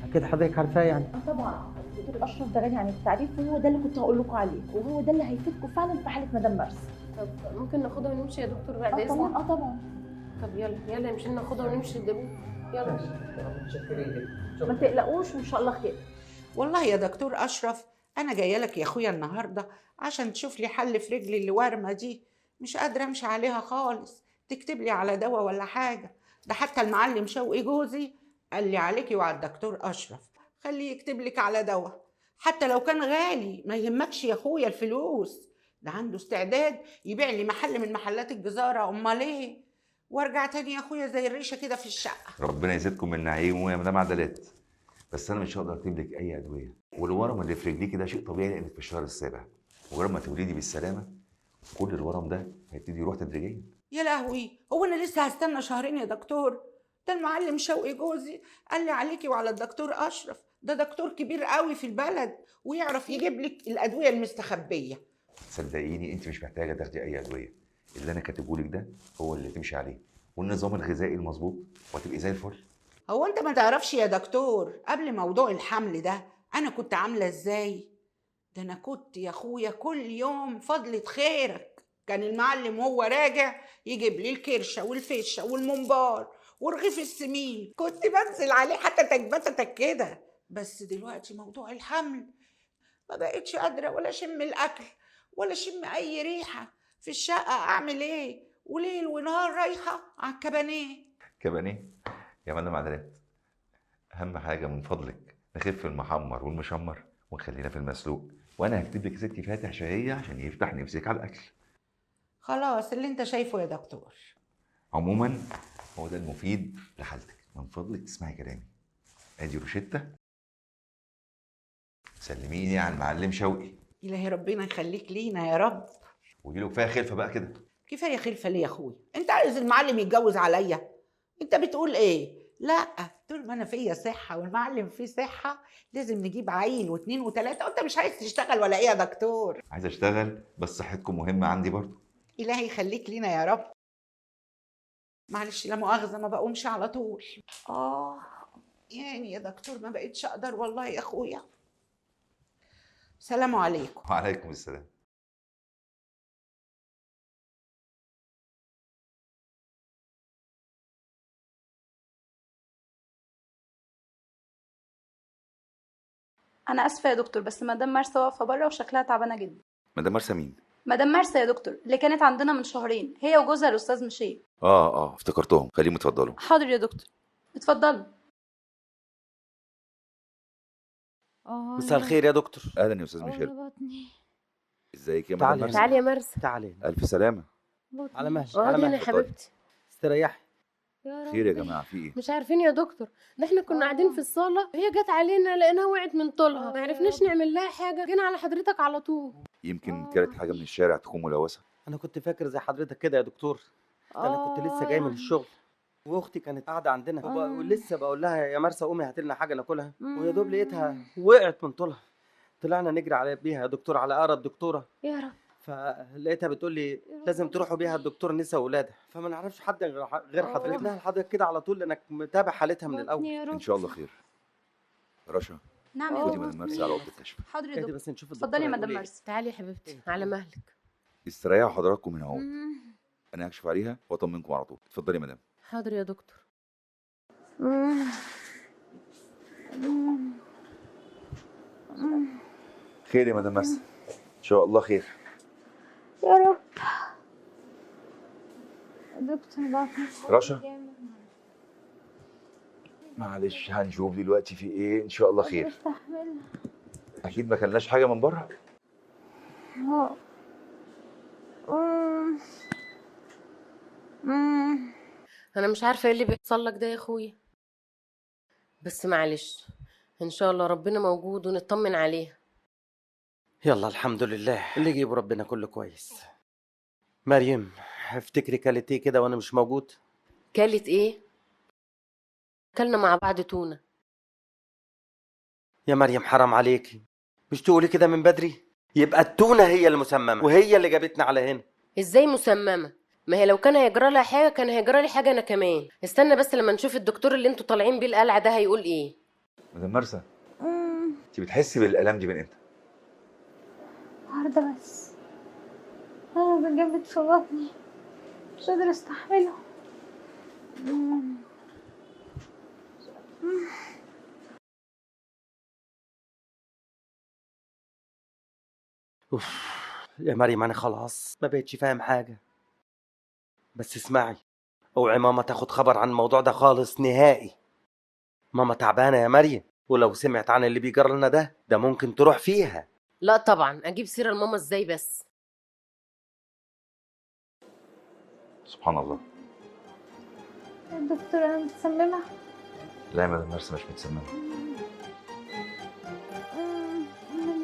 اكيد حضرتك عارفاه يعني. طبعا الدكتور اشرف ده غني عن التعريف، وهو ده اللي كنت هقول لكم عليه، وهو ده اللي هيفيدكم فعلا في حاله مدام مرسى. طب ممكن ناخدها ونمشي يا دكتور بعد اذنك؟ طبعا طبعا. طب يلا يلا نمشي ناخدها ونمشي دلوقتي. يلا ما تقلقوش وان شاء الله خير. والله يا دكتور اشرف انا جايه لك يا اخويا النهارده عشان تشوف لي حل في رجلي اللي وارمه دي، مش قادره امشي عليها خالص، تكتب لي على دواء ولا حاجه. ده حتى المعلم شوقي جوزي قال لي عليكي وعلى الدكتور اشرف خليه يكتب لك على دواء حتى لو كان غالي، ما يهمكش يا اخويا الفلوس، ده عنده استعداد يبيع لي محل من محلات الجزاره. امال ايه؟ وارجع تاني يا اخويا زي الريشه كده في الشقه. ربنا يزيدكم من نعيمه يا مدام عدلات. بس انا مش هقدر اكتب لك اي ادويه، والورم اللي في رجليكي ده شيء طبيعي لانك في الشهر السابع، مجرد ما تولدي بالسلامه كل الورم ده هيبتدي يروح تدريجيا. يا لهوي، هو انا لسه هستنى شهرين يا دكتور؟ ده المعلم شوقي جوزي قال لي عليكي وعلى الدكتور اشرف، ده دكتور كبير قوي في البلد ويعرف يجيب لك الادويه المستخبيه. صدقيني انت مش محتاجه تاخدي اي ادويه، اللي انا كاتبه لك ده هو اللي تمشي عليه، والنظام الغذائي المظبوط وهتبقي زي الفل. هو انت ما تعرفش يا دكتور قبل موضوع الحمل ده انا كنت عامله ازاي؟ ده انا كنت يا اخويا كل يوم فضلة خيرك كان المعلم وهو راجع يجيب لي الكرشه والفشه والممبار ورغيف السمين، كنت بنزل عليه حتى تكبتتك كده. بس دلوقتي موضوع الحمل ما بقتش قادره ولا اشم الاكل ولا اشم اي ريحه في الشقه، اعمل ايه؟ وليل ونهار رايحه على الكبانيه. كبانيه يا مدام عدلات، اهم حاجه من فضلك نخف المحمر والمشمر ونخلينا في المسلوق، وانا هكتب لك يا ستي فاتح شهيه عشان يفتح نفسك على الاكل. خلاص اللي انت شايفه يا دكتور. عموما هو ده المفيد لحالتك، من فضلك تسمعي كلامي. ادي روشته، سلميني على المعلم شوقي. إلهي ربنا يخليك لينا يا رب. ودي له كفايه خلفه بقى كده. كفايه خلفه ليه يا اخويا؟ انت عايز المعلم يتجوز عليا؟ انت بتقول ايه؟ لا، طول ما انا فيا صحه والمعلم فيه صحه لازم نجيب عيل واثنين وثلاثه. وانت مش عايز تشتغل ولا ايه يا دكتور؟ عايز اشتغل بس صحتكم مهمه عندي برضو. الهي يخليك لينا يا رب. معلش لا مؤاخذه ما بقومش على طول. يعني يا دكتور ما بقتش اقدر والله يا اخويا. سلام عليكم. وعليكم السلام. انا اسفه يا دكتور، بس مدام مرسى واقفه بره وشكلها تعبانه جدا. مدام مرسى مين؟ مدام مرسى يا دكتور اللي كانت عندنا من شهرين، هي وجوزها الاستاذ مشيل. افتكرتهم، خليهم يتفضلوا. حاضر يا دكتور، اتفضلوا. مساء الخير يا دكتور. اهلا يا استاذ ميشيل. بطني. ازيك يا مدام مرسى؟ تعالي يا مرسى. تعالي. الف سلامه. على مهلك اقعدي هنا يا حبيبتي. استريحي. خير يا جماعه، في ايه؟ مش عارفين يا دكتور، ده احنا كنا قاعدين في الصاله وهي جت علينا لقيناها وقعت من طولها، ما عرفناش نعمل لها حاجه، جينا على حضرتك على طول. يمكن كانت حاجه من الشارع تكون ملوثه. انا كنت فاكر زي حضرتك كده يا دكتور. انا كنت لسه جاي من الشغل واختي كانت قاعده عندنا ولسه بقول لها يا مرسى قومي هات لنا حاجه ناكلها، ويا دوب لقيتها وقعت من طولها. طلعنا نجري على بيها يا دكتور على اقرب دكتوره، يا رب. فلقيتها بتقول لي لازم تروحوا بيها الدكتور نساء ولاده، فما نعرفش حد غير حضرتك. لها لحضرتك كده على طول لانك متابع حالتها من الاول. ان شاء الله خير. رشا، نعم يا خدي دكتور. مدام مرسى على اوضه الكشف. حاضر يا اهدي دكتور. بس نشوف اتفضلي يا مدام مرسى. تعالي يا حبيبتي على مهلك. استريحوا حضراتكم هنا اهو، انا هكشف عليها واطمنكم على طول. اتفضلي يا مدام. حاضر يا دكتور. خير يا مدام مرسى، ان شاء الله خير. يا رب. دكتور بطني. رشا، معلش هنشوف دلوقتي في ايه، ان شاء الله خير. استحمل. اكيد ما كلناش حاجه من بره. انا مش عارفه ايه اللي بيحصل لك ده يا اخويا، بس معلش ان شاء الله ربنا موجود ونطمن عليها. يلا الحمد لله، اللي يجيب ربنا كله كويس. مريم، افتكري كلت ايه كده وانا مش موجود؟ كلت ايه؟ كلنا مع بعض تونه. يا مريم حرام عليكي، مش تقولي كده من بدري؟ يبقى التونه هي المسممه وهي اللي جابتنا على هنا. ازاي مسممه؟ ما هي لو كان هيجرى لها حاجه كان هيجرى لي حاجه انا كمان. استنى بس لما نشوف الدكتور اللي انتوا طالعين بيه القلعه ده هيقول ايه. مدام مرسى، انت بتحسي بالالام دي من امتى؟ النهارده بس. انا بجبت في بطني مش قادره استحمله. اوف يا مريم، انا خلاص ما بقتش فاهم حاجه. بس اسمعي، اوعي ماما تاخد خبر عن الموضوع ده خالص نهائي. ماما تعبانه يا مريم، ولو سمعت عن اللي بيجرى لنا ده ممكن تروح فيها. لا طبعا، اجيب سيره لماما ازاي بس؟ سبحان الله. يا دكتور انا متسممه. لا يا مدام مرسى مش متسممه.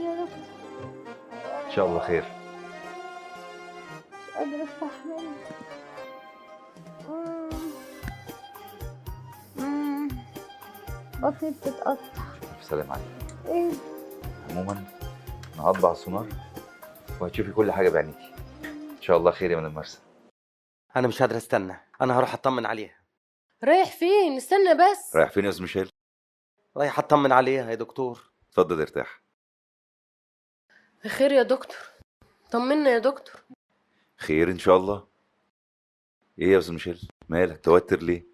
يا رب. ان شاء الله خير. مش قادره استحمله. بطني بتتقطع. الف سلام عليك. ايه؟ عموما انا هطبع السونار وهتشوفي كل حاجه بعينيكي. ان شاء الله خير يا مدام مرسى. انا مش قادر استنى، انا هروح اطمن عليها. رايح فين؟ استنى بس. رايح فين يا استاذ ميشيل؟ رايح اطمن عليها يا دكتور. اتفضل ارتاح. خير يا دكتور، طمنا يا دكتور. خير ان شاء الله. ايه يا استاذ ميشيل، مالك توتر ليه؟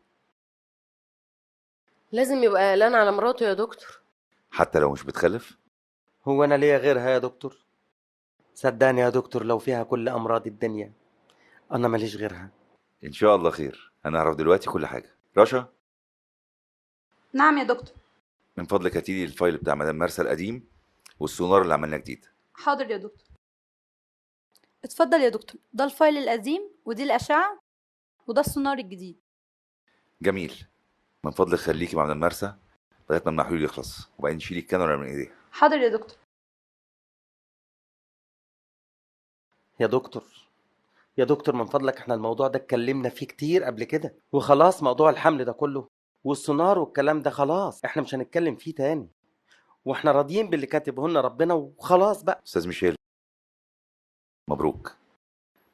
لازم يبقى قلقان على مراته يا دكتور. حتى لو مش بتخلف؟ هو انا ليا غيرها يا دكتور؟ صدقني يا دكتور، لو فيها كل امراض الدنيا انا ماليش غيرها. ان شاء الله خير، هنعرف دلوقتي كل حاجه. رشا. نعم يا دكتور. من فضلك هاتي لي الفايل بتاع مدام مرسى القديم والسونار اللي عملناه جديد. حاضر يا دكتور. اتفضل يا دكتور، ده الفايل القديم ودي الأشعة وده السونار الجديد. جميل. من فضلك خليكي مع مدام مرسى لغايه ما المحلول يخلص، وبعدين شيلي الكاميرا من ايديها. حاضر يا دكتور. يا دكتور يا دكتور من فضلك احنا الموضوع ده اتكلمنا فيه كتير قبل كده، وخلاص موضوع الحمل ده كله والسونار والكلام ده خلاص احنا مش هنتكلم فيه تاني، واحنا راضيين باللي كاتبه لنا ربنا وخلاص بقى. استاذ ميشيل، مبروك،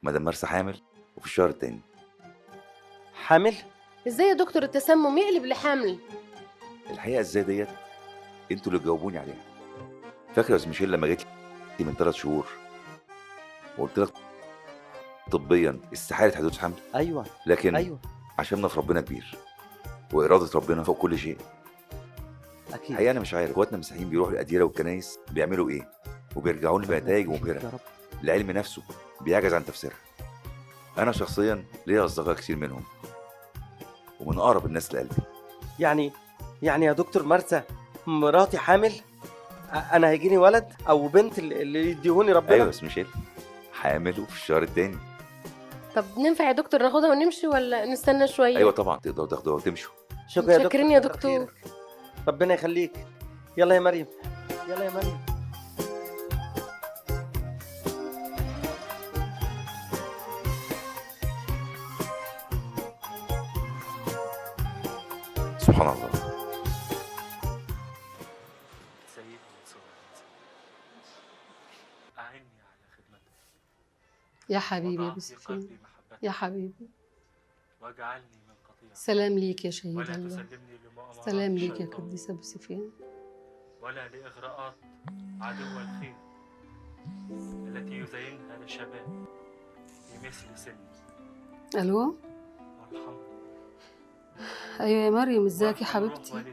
مدام مرسى حامل وفي الشهر التاني. حامل؟ ازاي يا دكتور التسمم يقلب لحمل؟ الحقيقه ازاي ديت انتوا اللي تجاوبوني عليها. فاكر يا استاذ ميشيل لما جيت لي من 3 شهور وقلت لك طبيا استحاله حدوث حمل؟ ايوه لكن ايوه عشاننا في ربنا كبير واراده ربنا فوق كل شيء. اكيد. الحقيقه انا مش عارف اخواتنا المسيحيين بيروحوا الاديره والكنايس بيعملوا ايه وبيرجعوا لنا بنتائج مبهره العلم نفسه بيعجز عن تفسيرها. انا شخصيا ليا اصدقاء كتير منهم ومن اقرب الناس لقلبي. يعني يا دكتور مرسى مراتي حامل، انا هيجيني ولد او بنت اللي يديهوني ربنا؟ ايوه بس ميشيل حامل وفي الشهر التاني. طب ننفع يا دكتور ناخدها ونمشي ولا نستنى شويه؟ ايوه طبعا تقدروا تاخدوها وتمشوا. شكرا يا دكتور. شاكرين يا دكتور. ربنا يخليك. يلا يا مريم، يلا يا مريم. سبحان الله. سيدي يسوع أعني على خدمتك. يا حبيبي يا وضع ابو في سفين، قلبي محبتك. يا حبيبي. واجعلني من قطيع. سلام ليك يا شهيد ولا الله. تسلمني لمؤامرات سلام ليك يا الشيطان. قديس ابو سفيان. ولا لإغراءات عدو الخير التي يزينها للشباب في مثل سني. الو. والحمد ايوه يا مريم، ازيك يا حبيبتي؟ والدي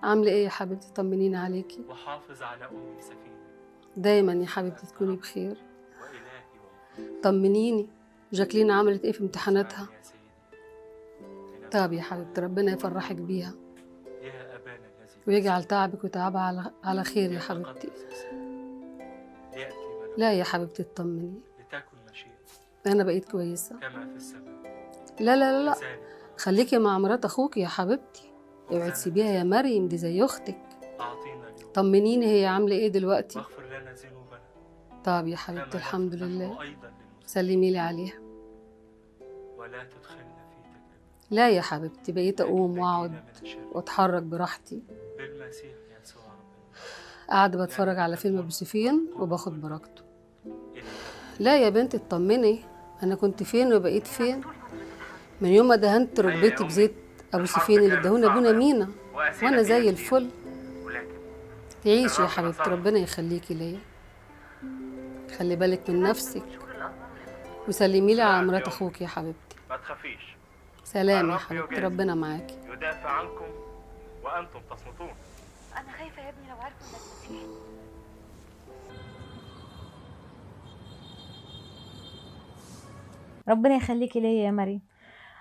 عامله ايه يا حبيبتي؟ طمنيني عليكي. وحافظ على أمي سفينة دايما يا حبيبتي تكوني بخير. وإلهي طمنيني، جاكلين عملت ايه في امتحاناتها؟ طب يا حبيبتي ربنا يفرحك بيها يا أبانا الذي ويجعل تعبك وتعبها على خير يا حبيبتي. يأتي ملكوتك. لا يا حبيبتي اطمني، لتكن مشيئتك انا بقيت كويسه. كما في السماء. لا لا لا لا، لسانك خليكي مع مرات اخوك يا حبيبتي، اوعي تسيبيها يا مريم، دي زي اختك. أعطينا اليوم طمنيني هي عامله ايه دلوقتي؟ واغفر لنا ذنوبنا طب يا حبيبتي الحمد لله، وأيضا للمسلمين سلمي لي عليها. ولا تدخلنا في تجربة لا يا حبيبتي بقيت اقوم واقعد واتحرك براحتي، بالمسيح يسوع ربنا. قاعده بتفرج على فيلم ابو سفيان وباخد بركته. لا يا بنتي اطمني، انا كنت فين وبقيت فين من يوم ما دهنت ركبتي بزيت ابو سفيان اللي اداهوني ابونا مينا، وانا زي الفل. تعيشي يا حبيبتي، ربنا يخليكي ليا. خلي بالك من نفسك وسلمي لي على مرات اخوك يا حبيبتي. ما تخافيش، سلام يا الرب حبيبتي، يجازي. ربنا معاكي. يدافع عنكم وأنتم تصمتون. انا خايفه يا ابني لو عرفوا انك مسيحي. ربنا يخليكي ليا يا مريم،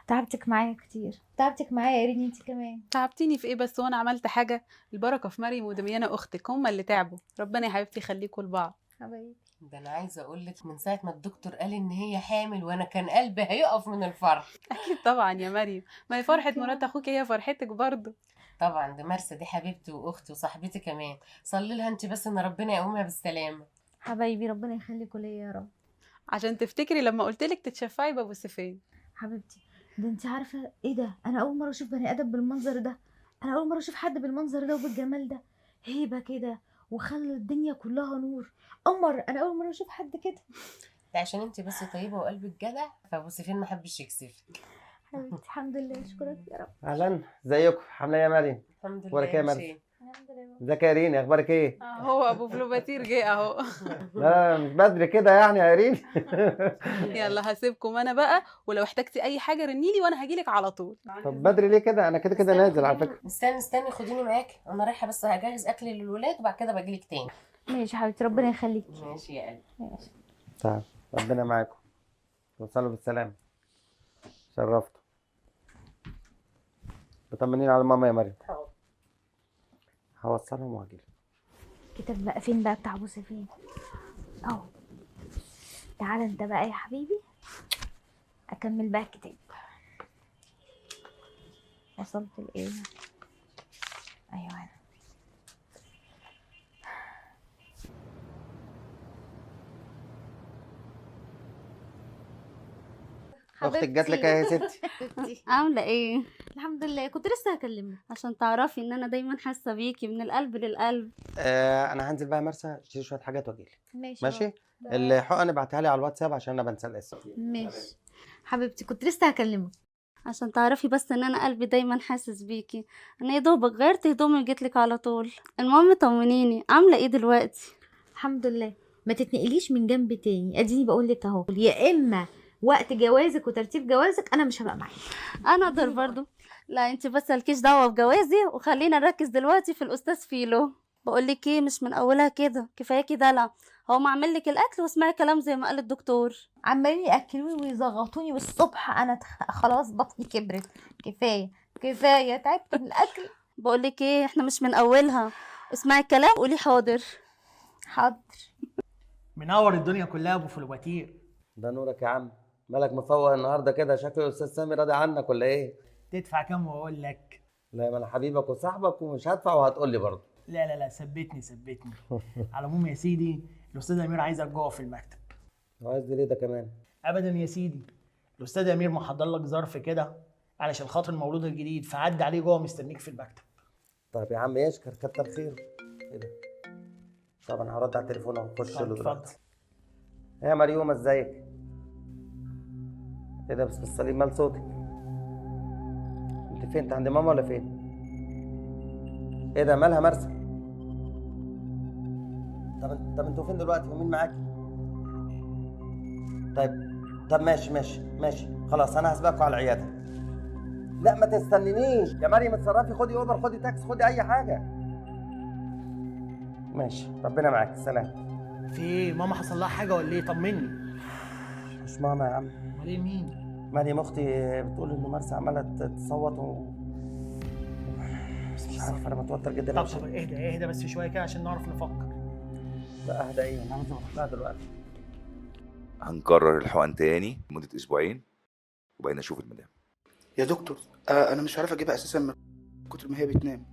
تعبتك معايا كتير، تعبتك معايا يا ريني انت كمان. تعبتيني في ايه بس وانا عملت حاجه؟ البركه في مريم ودميانه اختك، هما اللي تعبوا. ربنا يا حبيبتي يخليكوا لبعض. حبايبي ده انا عايزه اقول لك من ساعه ما الدكتور قال ان هي حامل وانا كان قلبي هيقف من الفرح. اكيد طبعا يا مريم، ما هي فرحه مرات اخوك هي فرحتك برضه. طبعا ده مرسى دي حبيبتي واختي وصاحبتي كمان، صلي لها انت بس ان ربنا يقومها بالسلامه. حبايبي ربنا يخليكوا ليا يا رب. عشان تفتكري لما قلت لك تتشفعي بابو سفين. حبيبتي ده انت عارفه ايه ده، انا اول مره اشوف بني ادم بالمنظر ده، انا اول مره اشوف حد بالمنظر ده وبالجمال ده، هيبه كده وخلى الدنيا كلها نور. قمر، انا اول مره اشوف حد كده. ده عشان انت بس طيبه وقلبك جدع، فابو سفين ما حبش يكسفك. حبيبتي الحمد لله، اشكرك يا رب. اهلا، ازيكم؟ عامله ايه يا مريم؟ الحمد لله. اخبارك ايه يا مريم؟ شيء. الحمد لله. ازيك يا ايرين؟ اخبارك ايه؟ هو ابو فلوباتير جه اهو. لا مش بدري كده يعني يا ايرين. يلا هسيبكم انا بقى، ولو احتجتي اي حاجه رنيلي وانا هجيلك على طول. طب بدري ليه كده؟ انا كده نازل على فكره. استني خديني معاكي، انا رايحه بس هجهز اكل للولاد وبعد كده باجيلك تاني. ماشي يا حبيبتي، ربنا يخليكي. ماشي يا قلبي. ماشي. طيب ربنا معاكم، توصلوا بالسلامه. شرفتوا. بطمنين على ماما يا مريم. حاضر. هوصلهم واجيلك. الكتاب بقى فين بقى بتاع ابو سفين؟ اهو. تعالى انت بقى يا حبيبي اكمل بقى الكتاب. وصلت لايه؟ ايوه انا. اختك جات لك اهي يا ستي. عاملة ايه؟ الحمد لله، كنت لسه هكلمك عشان تعرفي ان انا دايما حاسة بيكي من القلب للقلب. انا هنزل بقى مرسى اشتري شويه حاجات واجيلك. ماشي. الحقن ابعتها لي على الواتساب عشان انا بنسى الاسم. ماشي حبيبتي، كنت لسه هكلمك. عشان تعرفي بس ان انا قلبي دايما حاسس بيكي. انا يا دوبك غيرت هدومي وجيتلك على طول. المهم طمنيني، عاملة ايه دلوقتي؟ الحمد لله. ما تتنقليش من جنب تاني، اديني بقول لك اهو، يا اما وقت جوازك وترتيب جوازك انا مش هبقى معاكي. انا اقدر برضو. لا انت بس مالكيش دعوه بجوازي، وخلينا نركز دلوقتي في الاستاذ فيلو. بقول لك ايه، مش من اولها كده، كفاياكي دلع. هو معمل لك الاكل واسمعي كلام زي ما قال الدكتور. عمالين ياكلوني ويزغطوني والصبح انا خلاص بطني كبرت. كفايه تعبت من الاكل. بقول لك ايه، احنا مش من اولها. اسمعي الكلام وقولي حاضر. حاضر. منور الدنيا كلها يا ابو فلواتير. ده نورك يا عم. مالك مفوق النهارده كده؟ شكل الاستاذ سامي راضي عنك ولا ايه؟ تدفع كام واقول لك؟ لا، ما انا حبيبك وصاحبك ومش هدفع وهتقول لي برضه. لا ثبتني. على العموم يا سيدي، الاستاذ امير عايزك جوه في المكتب. عايز ليه ده كمان؟ ابدا يا سيدي، الاستاذ امير محضر لك ظرف كده علشان خاطر المولود الجديد، فعدي عليه جوه مستنيك في المكتب. طيب يا عم يشكر، كتر خيره. ايه ده؟ طب انا هرد على التليفون واخش له دلوقتي. ايه يا مريومه، ازيك؟ ايه ده بس بالصليب مال صوتك؟ انت فين؟ انت عند ماما ولا فين؟ ايه ده مالها مرسى؟ طب انتوا فين دلوقتي ومين معاكي؟ طب ماشي خلاص، انا هسبقكوا على العياده. لا ما تستنينيش يا مريم، اتصرفي، خدي اوبر، خدي تاكسي، خدي اي حاجه. ماشي، ربنا معاك، سلام. في ايه؟ ماما حصل لها حاجه ولا ايه؟ طمني. مش ماما يا عم. امال ايه؟ مين؟ مريم اختي بتقول ان مرسى عماله تصوت مش عارف، انا متوتر جدا. طب اهدى بس شويه كده عشان نعرف نفكر. لا اهدى ايه؟ انا عايز اروح لها دلوقتي. هنكرر الحقن تاني لمده اسبوعين وبقينا نشوف المدام. يا دكتور انا مش عارفه اجيبها اساسا من كتر ما هي بتنام،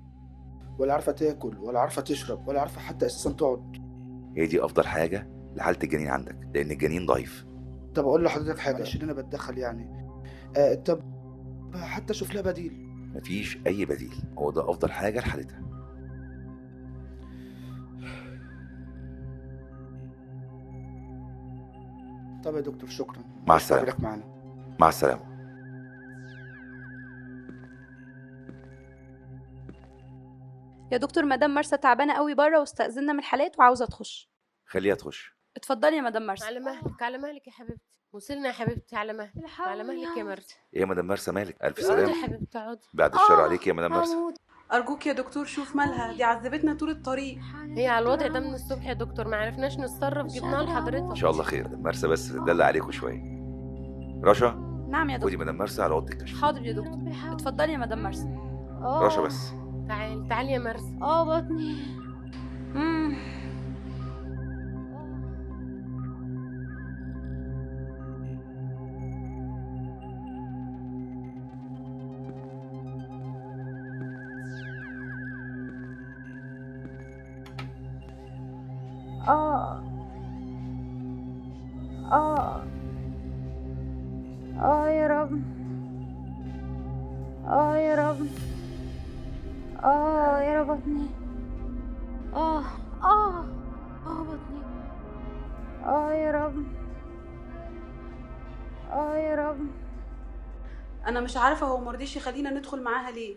ولا عارفه تاكل ولا عارفه تشرب ولا عارفه حتى اساسا تقعد. هي دي افضل حاجه لحاله الجنين عندك، لان الجنين ضعيف. طب اقول لحضرتك حاجه عشان انا بتدخل يعني، طب حتى اشوف لها بديل. مفيش اي بديل، هو ده افضل حاجه لحالتها. طب يا دكتور شكرا. مع السلامه. معانا. مع السلامه. يا دكتور، مدام مرسى تعبانه قوي بره واستأذنا من الحالات وعاوزه تخش. خليها تخش. اتفضلي يا مدام مرسى. على مهلك على مهلك يا حبيبتي، وصلنا يا حبيبتي، على مهلك على مهلك يا مرسى. ايه يا مدام مرسى مالك؟ الف اقعدي سلامه يا حبيبتي اقعدي. بعد الشر عليك يا مدام مرسى. ارجوك يا دكتور شوف مالها، دي عذبتنا طول الطريق. هي على الوضع ده من الصبح يا دكتور، ما عرفناش نتصرف، جبناها لحضرتك. ان شاء الله خير. مدام مرسى بس تدلع عليكم شويه. رشا. نعم يا دكتور. خدي مدام مرسى على اوضه الكشف. حاضر يا دكتور. اتفضلي يا مدام مرسى. رشا بس. تعالي يا مرسى. بطني. يا رب. يا رب. يا رب بطني. بطني. يا رب. يا رب. انا مش عارفه هو مرضيش يخلينا ندخل معاها ليه.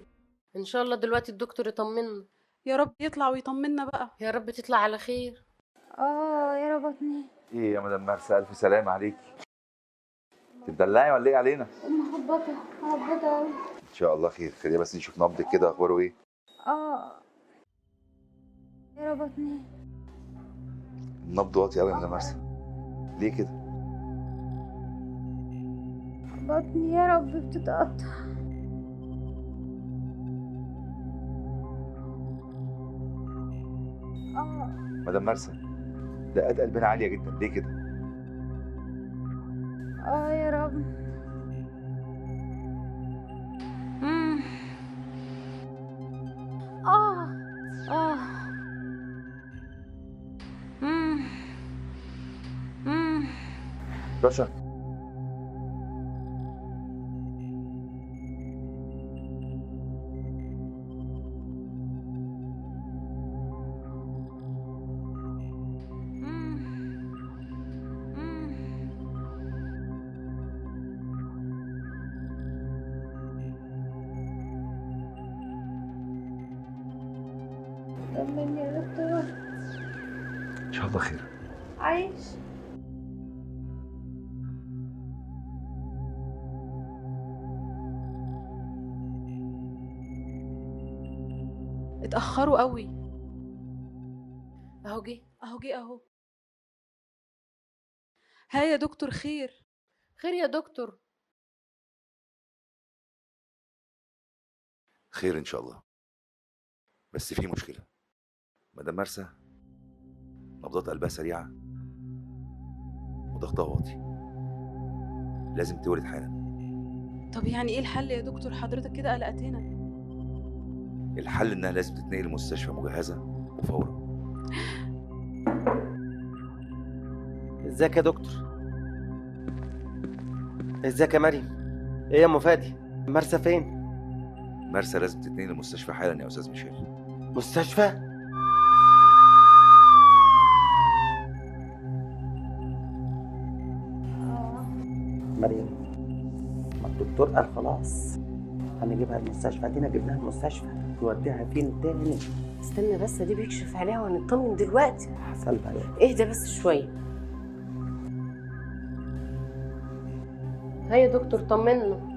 ان شاء الله دلوقتي الدكتور يطمنا. يا رب يطلع ويطمنا بقى. يا رب تطلع على خير. يا رب بطني. ايه يا مدام مرسى، الف سلامه عليكي. تدلعي ولا ايه علينا؟ مهبطة قوي. ان شاء الله خير. خلينا بس نشوف نبضك كده، اخباره ايه؟ يا رب بطني. النبض واطي قوي يا مدام مرسى. ليه كده؟ بطني يا رب بتتقطع. مدام مرسى دقات قلبنا عاليه جدا، ليه كده؟ يا رب. رشا طمني يا دكتور. ان شاء الله خير. عايش. اتأخروا قوي. اهو جه اهو جه اهو. ها يا دكتور خير؟ خير يا دكتور. خير ان شاء الله، بس في مشكله. مدام مرسى نبضات قلبها سريعه وضغطها واطي، لازم تولد حالا. طب يعني ايه الحل يا دكتور؟ حضرتك كده قلقتنا. الحل انها لازم تتنقل لمستشفى مجهزه وفورا. ازيك يا دكتور؟ ازيك يا مريم؟ ايه يا ام فادي؟ مرسى فين؟ مرسى لازم تتنقل للمستشفى حالا يا استاذ ميشيل. مستشفى؟ مريم، ما الدكتور قال خلاص هنجيبها المستشفى. ادينا جبناها المستشفى، نوديها فين تاني؟ استنى بس، دي بيكشف عليها وهنطمن دلوقتي. حصل بقى. اهدى بس شويه. هيا يا دكتور طمنا.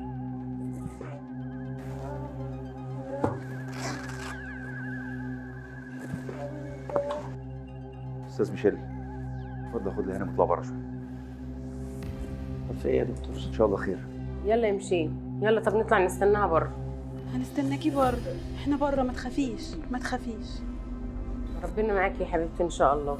استاذ ميشيل اتفضل خد لي هنا نطلع بره شويه. طب في ايه يا دكتور؟ ان شاء الله خير. يلا يمشي، يلا طب نطلع نستناها بره. هنستناكي بره، احنا بره، ما تخافيش ما تخافيش. ربنا معاكي يا حبيبتي ان شاء الله.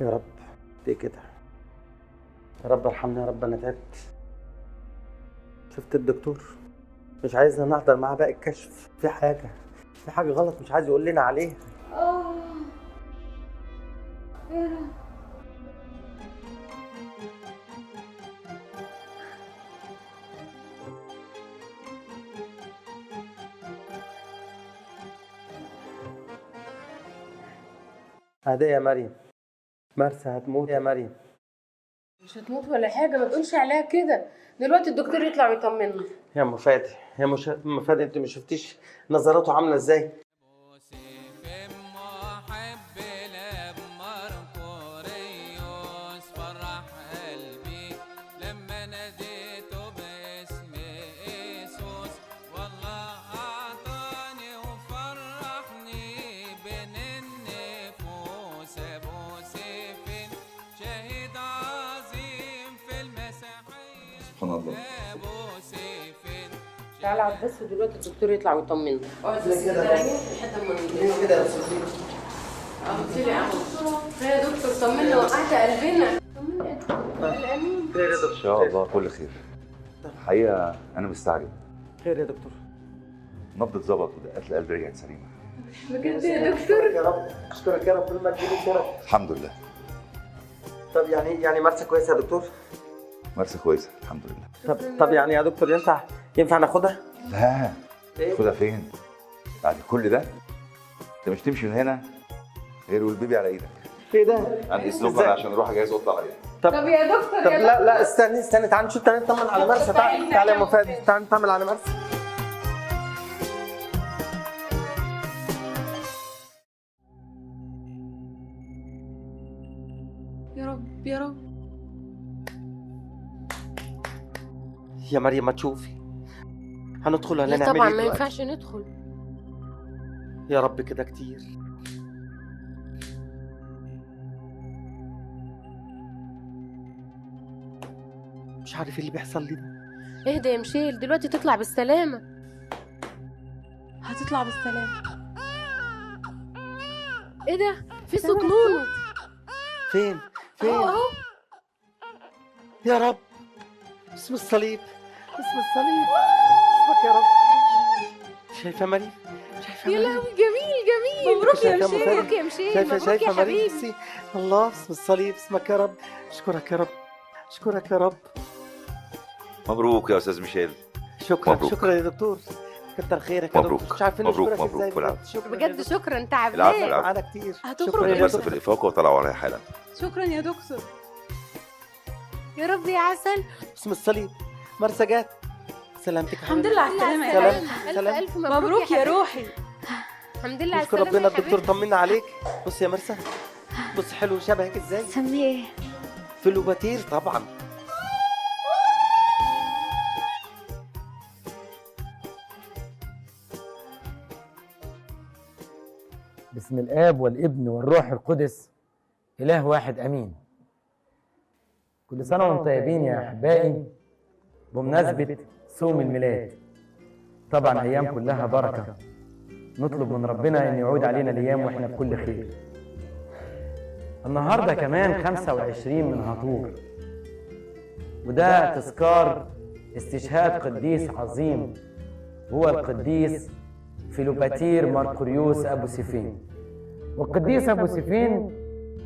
يا رب ليه كده؟ يا رب ارحمني يا رب، انا تعبت. شفت الدكتور مش عايزنا نحضر معاه باقي الكشف. في حاجه غلط مش عايز يقول لنا عليها. هدي يا مريم، مرسى هتموت يا مريم. مش هتموت ولا حاجه، ما تقولش عليها كده. دلوقتي الدكتور يطلع ويطمنا. يا ام فادي، ام فادي، انت ما شفتيش نظراته عامله ازاي؟ سبحان الله. تعالى اقعد بس، ودلوقتي الدكتور يطلع ويطمنا. اقعد بس كده لحد ما ليه كده يا استاذ؟ قلت لي اهو. يا دكتور طمنا، وقعت قلبنا. خير يا دكتور. ان شاء الله كل خير. الحقيقه انا مستعجب. خير يا دكتور. نبض اتظبط ودقات القلب رجعت سليمه. بجد يا دكتور؟ يا رب اشكرك يا رب، كل ما تجيلي كده. الحمد لله. طب يعني مرسى كويسه يا دكتور؟ مرسى كويسه الحمد لله. طب يعني يا دكتور ينفع ناخدها؟ لا خدها فين؟ بعد كل ده انت مش تمشي من هنا غير والبيبي على ايدك. ايه ده؟ عندي اسلوب انا عشان اروح اجهز اوضه عليها. طب يا دكتور. طب لا استني تعالى نشوف، تعالى نطمن على مرسى. تعالى يا ام فادي، تعالى نطمن على مرسى. يا رب يا رب. يا مريم ما تشوفي هندخل ولا لا نعمل طبعا ايه ما دلوقتي؟ ينفعش ندخل. يا رب كده كتير. مش عارف ايه اللي بيحصل لي ده. اهدى يا مشيل، دلوقتي تطلع بالسلامه. هتطلع بالسلامه. ايه ده؟ في صوت نونو. فين؟ اهو. يا رب اسم الصليب، اسم الصليب، اسمك يا رب. شايفه مريم؟ شايفه يا مريم؟ لهوي جميل. مبروك يا مشيل، مبروك يا مشيل، مبروك يا مريم؟ حبيبي. الله، اسم الصليب، اسمك يا رب. اشكرك يا رب، اشكرك يا رب. مبروك يا استاذ ميشيل. شكرا مبروك. شكرا يا دكتور. كتر خيرك يا دكتور. مبروك مش عارفين مبروك نشكرك مبروك ازاي بالعافيه. بجد شكرا تعبناك. العفو العفو. معانا كتير. هتخرج بس في الافاقه وطلعوا عليا حالا. شكرا يا دكتور. يا رب يا عسل. باسم الصليب مرسجات سلامتك. الحمد لله على السلامه يا سلام. حبيبي. سلام. الف مبروك يا روحي. الحمد لله على نشكر السلامه ربنا. يا الدكتور حبيبي. طمنا عليك. بص يا مرسى، بص حلو شبهك ازاي. سميه ايه؟ فلوباتير طبعا. بسم الآب والابن والروح القدس إله واحد أمين. كل سنة وانتم طيبين يا أحبائي بمناسبة صوم الميلاد. طبعا أيام كلها بركة، نطلب من ربنا أن يعود علينا الأيام وإحنا بكل خير. النهاردة كمان 25 من هطور، وده تذكار استشهاد قديس عظيم هو القديس فيلوباتير مرقريوس أبو سيفين. والقديس أبو سيفين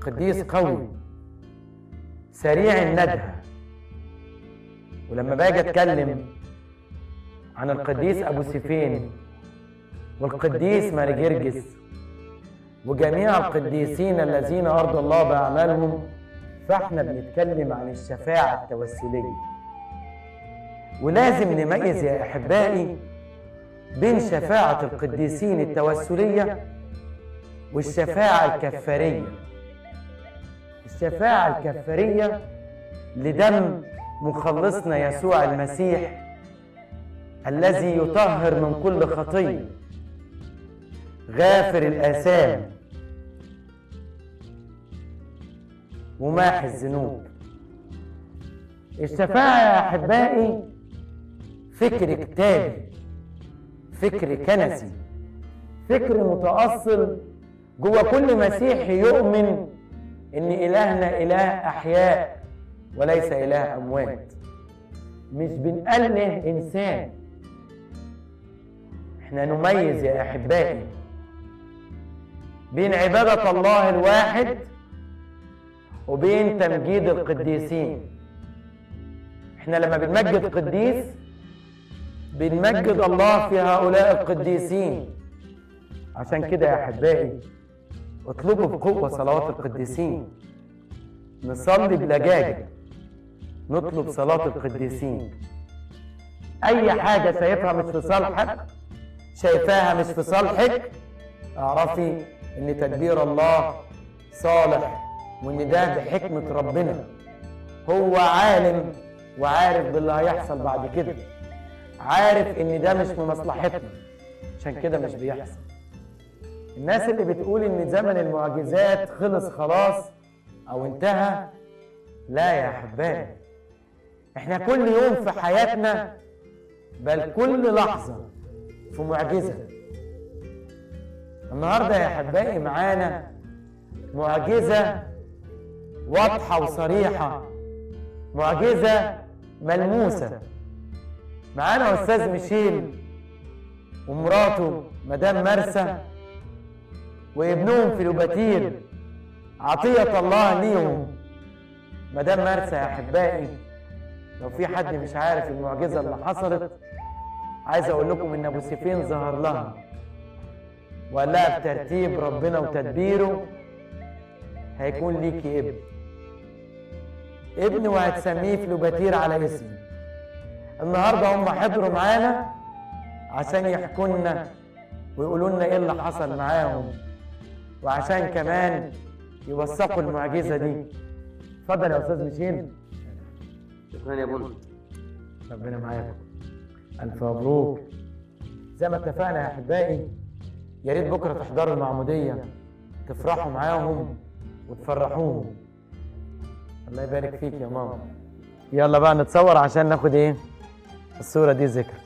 قديس قوي سريع الندهة. ولما باجي أتكلم عن القديس أبو سيفين والقديس ماري جرجس وجميع القديسين الذين أرضوا الله بأعمالهم، فإحنا بنتكلم عن الشفاعة التوسلية. ولازم نميز يا أحبائي بين شفاعة القديسين التوسلية والشفاعة الكفارية. الشفاعة الكفارية لدم مخلصنا يسوع المسيح الذي يطهر من كل خطية، غافر الآثام وماحي الذنوب. الشفاعة يا أحبائي فكر كتابي، فكر كنسي، فكر متأصل جوه كل مسيحي يؤمن إن إلهنا إله أحياء وليس إله أموات. مش بنأله إنسان. إحنا نميز يا أحبائي بين عبادة الله الواحد وبين تمجيد القديسين. إحنا لما بنمجد قديس بنمجد الله في هؤلاء القديسين. عشان كده يا أحبائي اطلبوا بقوة صلوات القديسين، نصلي بلجاجة، نطلب صلاة القديسين. أي حاجة شايفها مش في صالحك، شايفاها مش في صالحك، اعرفي إن تدبير الله صالح، وإن ده بحكمة ربنا. هو عالم وعارف باللي هيحصل بعد كده، عارف إن ده مش في مصلحتنا، عشان كده مش بيحصل. الناس اللي بتقول إن زمن المعجزات خلص خلاص أو انتهى، لا يا أحبائي، إحنا كل يوم في حياتنا بل كل لحظة في معجزة. النهاردة يا أحبائي معانا معجزة واضحة وصريحة، معجزة ملموسة. معانا أستاذ ميشيل ومراته مدام مرسى وابنهم فيلوباتير، عطية الله ليهم. مدام مرسى يا أحبائي، لو في حد مش عارف المعجزة اللي حصلت، عايز أقول لكم إن أبو سيفين ظهر لها وقال لها بترتيب ربنا وتدبيره هيكون ليكي ابن وهتسميه فيلوباتير على اسمي. النهارده هم حضروا معانا عشان يحكوا لنا ويقولوا لنا ايه اللي حصل معاهم، وعشان كمان يوثقوا المعجزه دي. اتفضل يا استاذ ميشيل. شكرا يا بني. ربنا معاكم. الف مبروك. زي ما اتفقنا يا احبائي، يا ريت بكره تحضروا المعموديه، تفرحوا معاهم وتفرحوهم. الله يبارك فيك يا ماما. يلا بقى نتصور عشان ناخد ايه الصوره دي ذكر.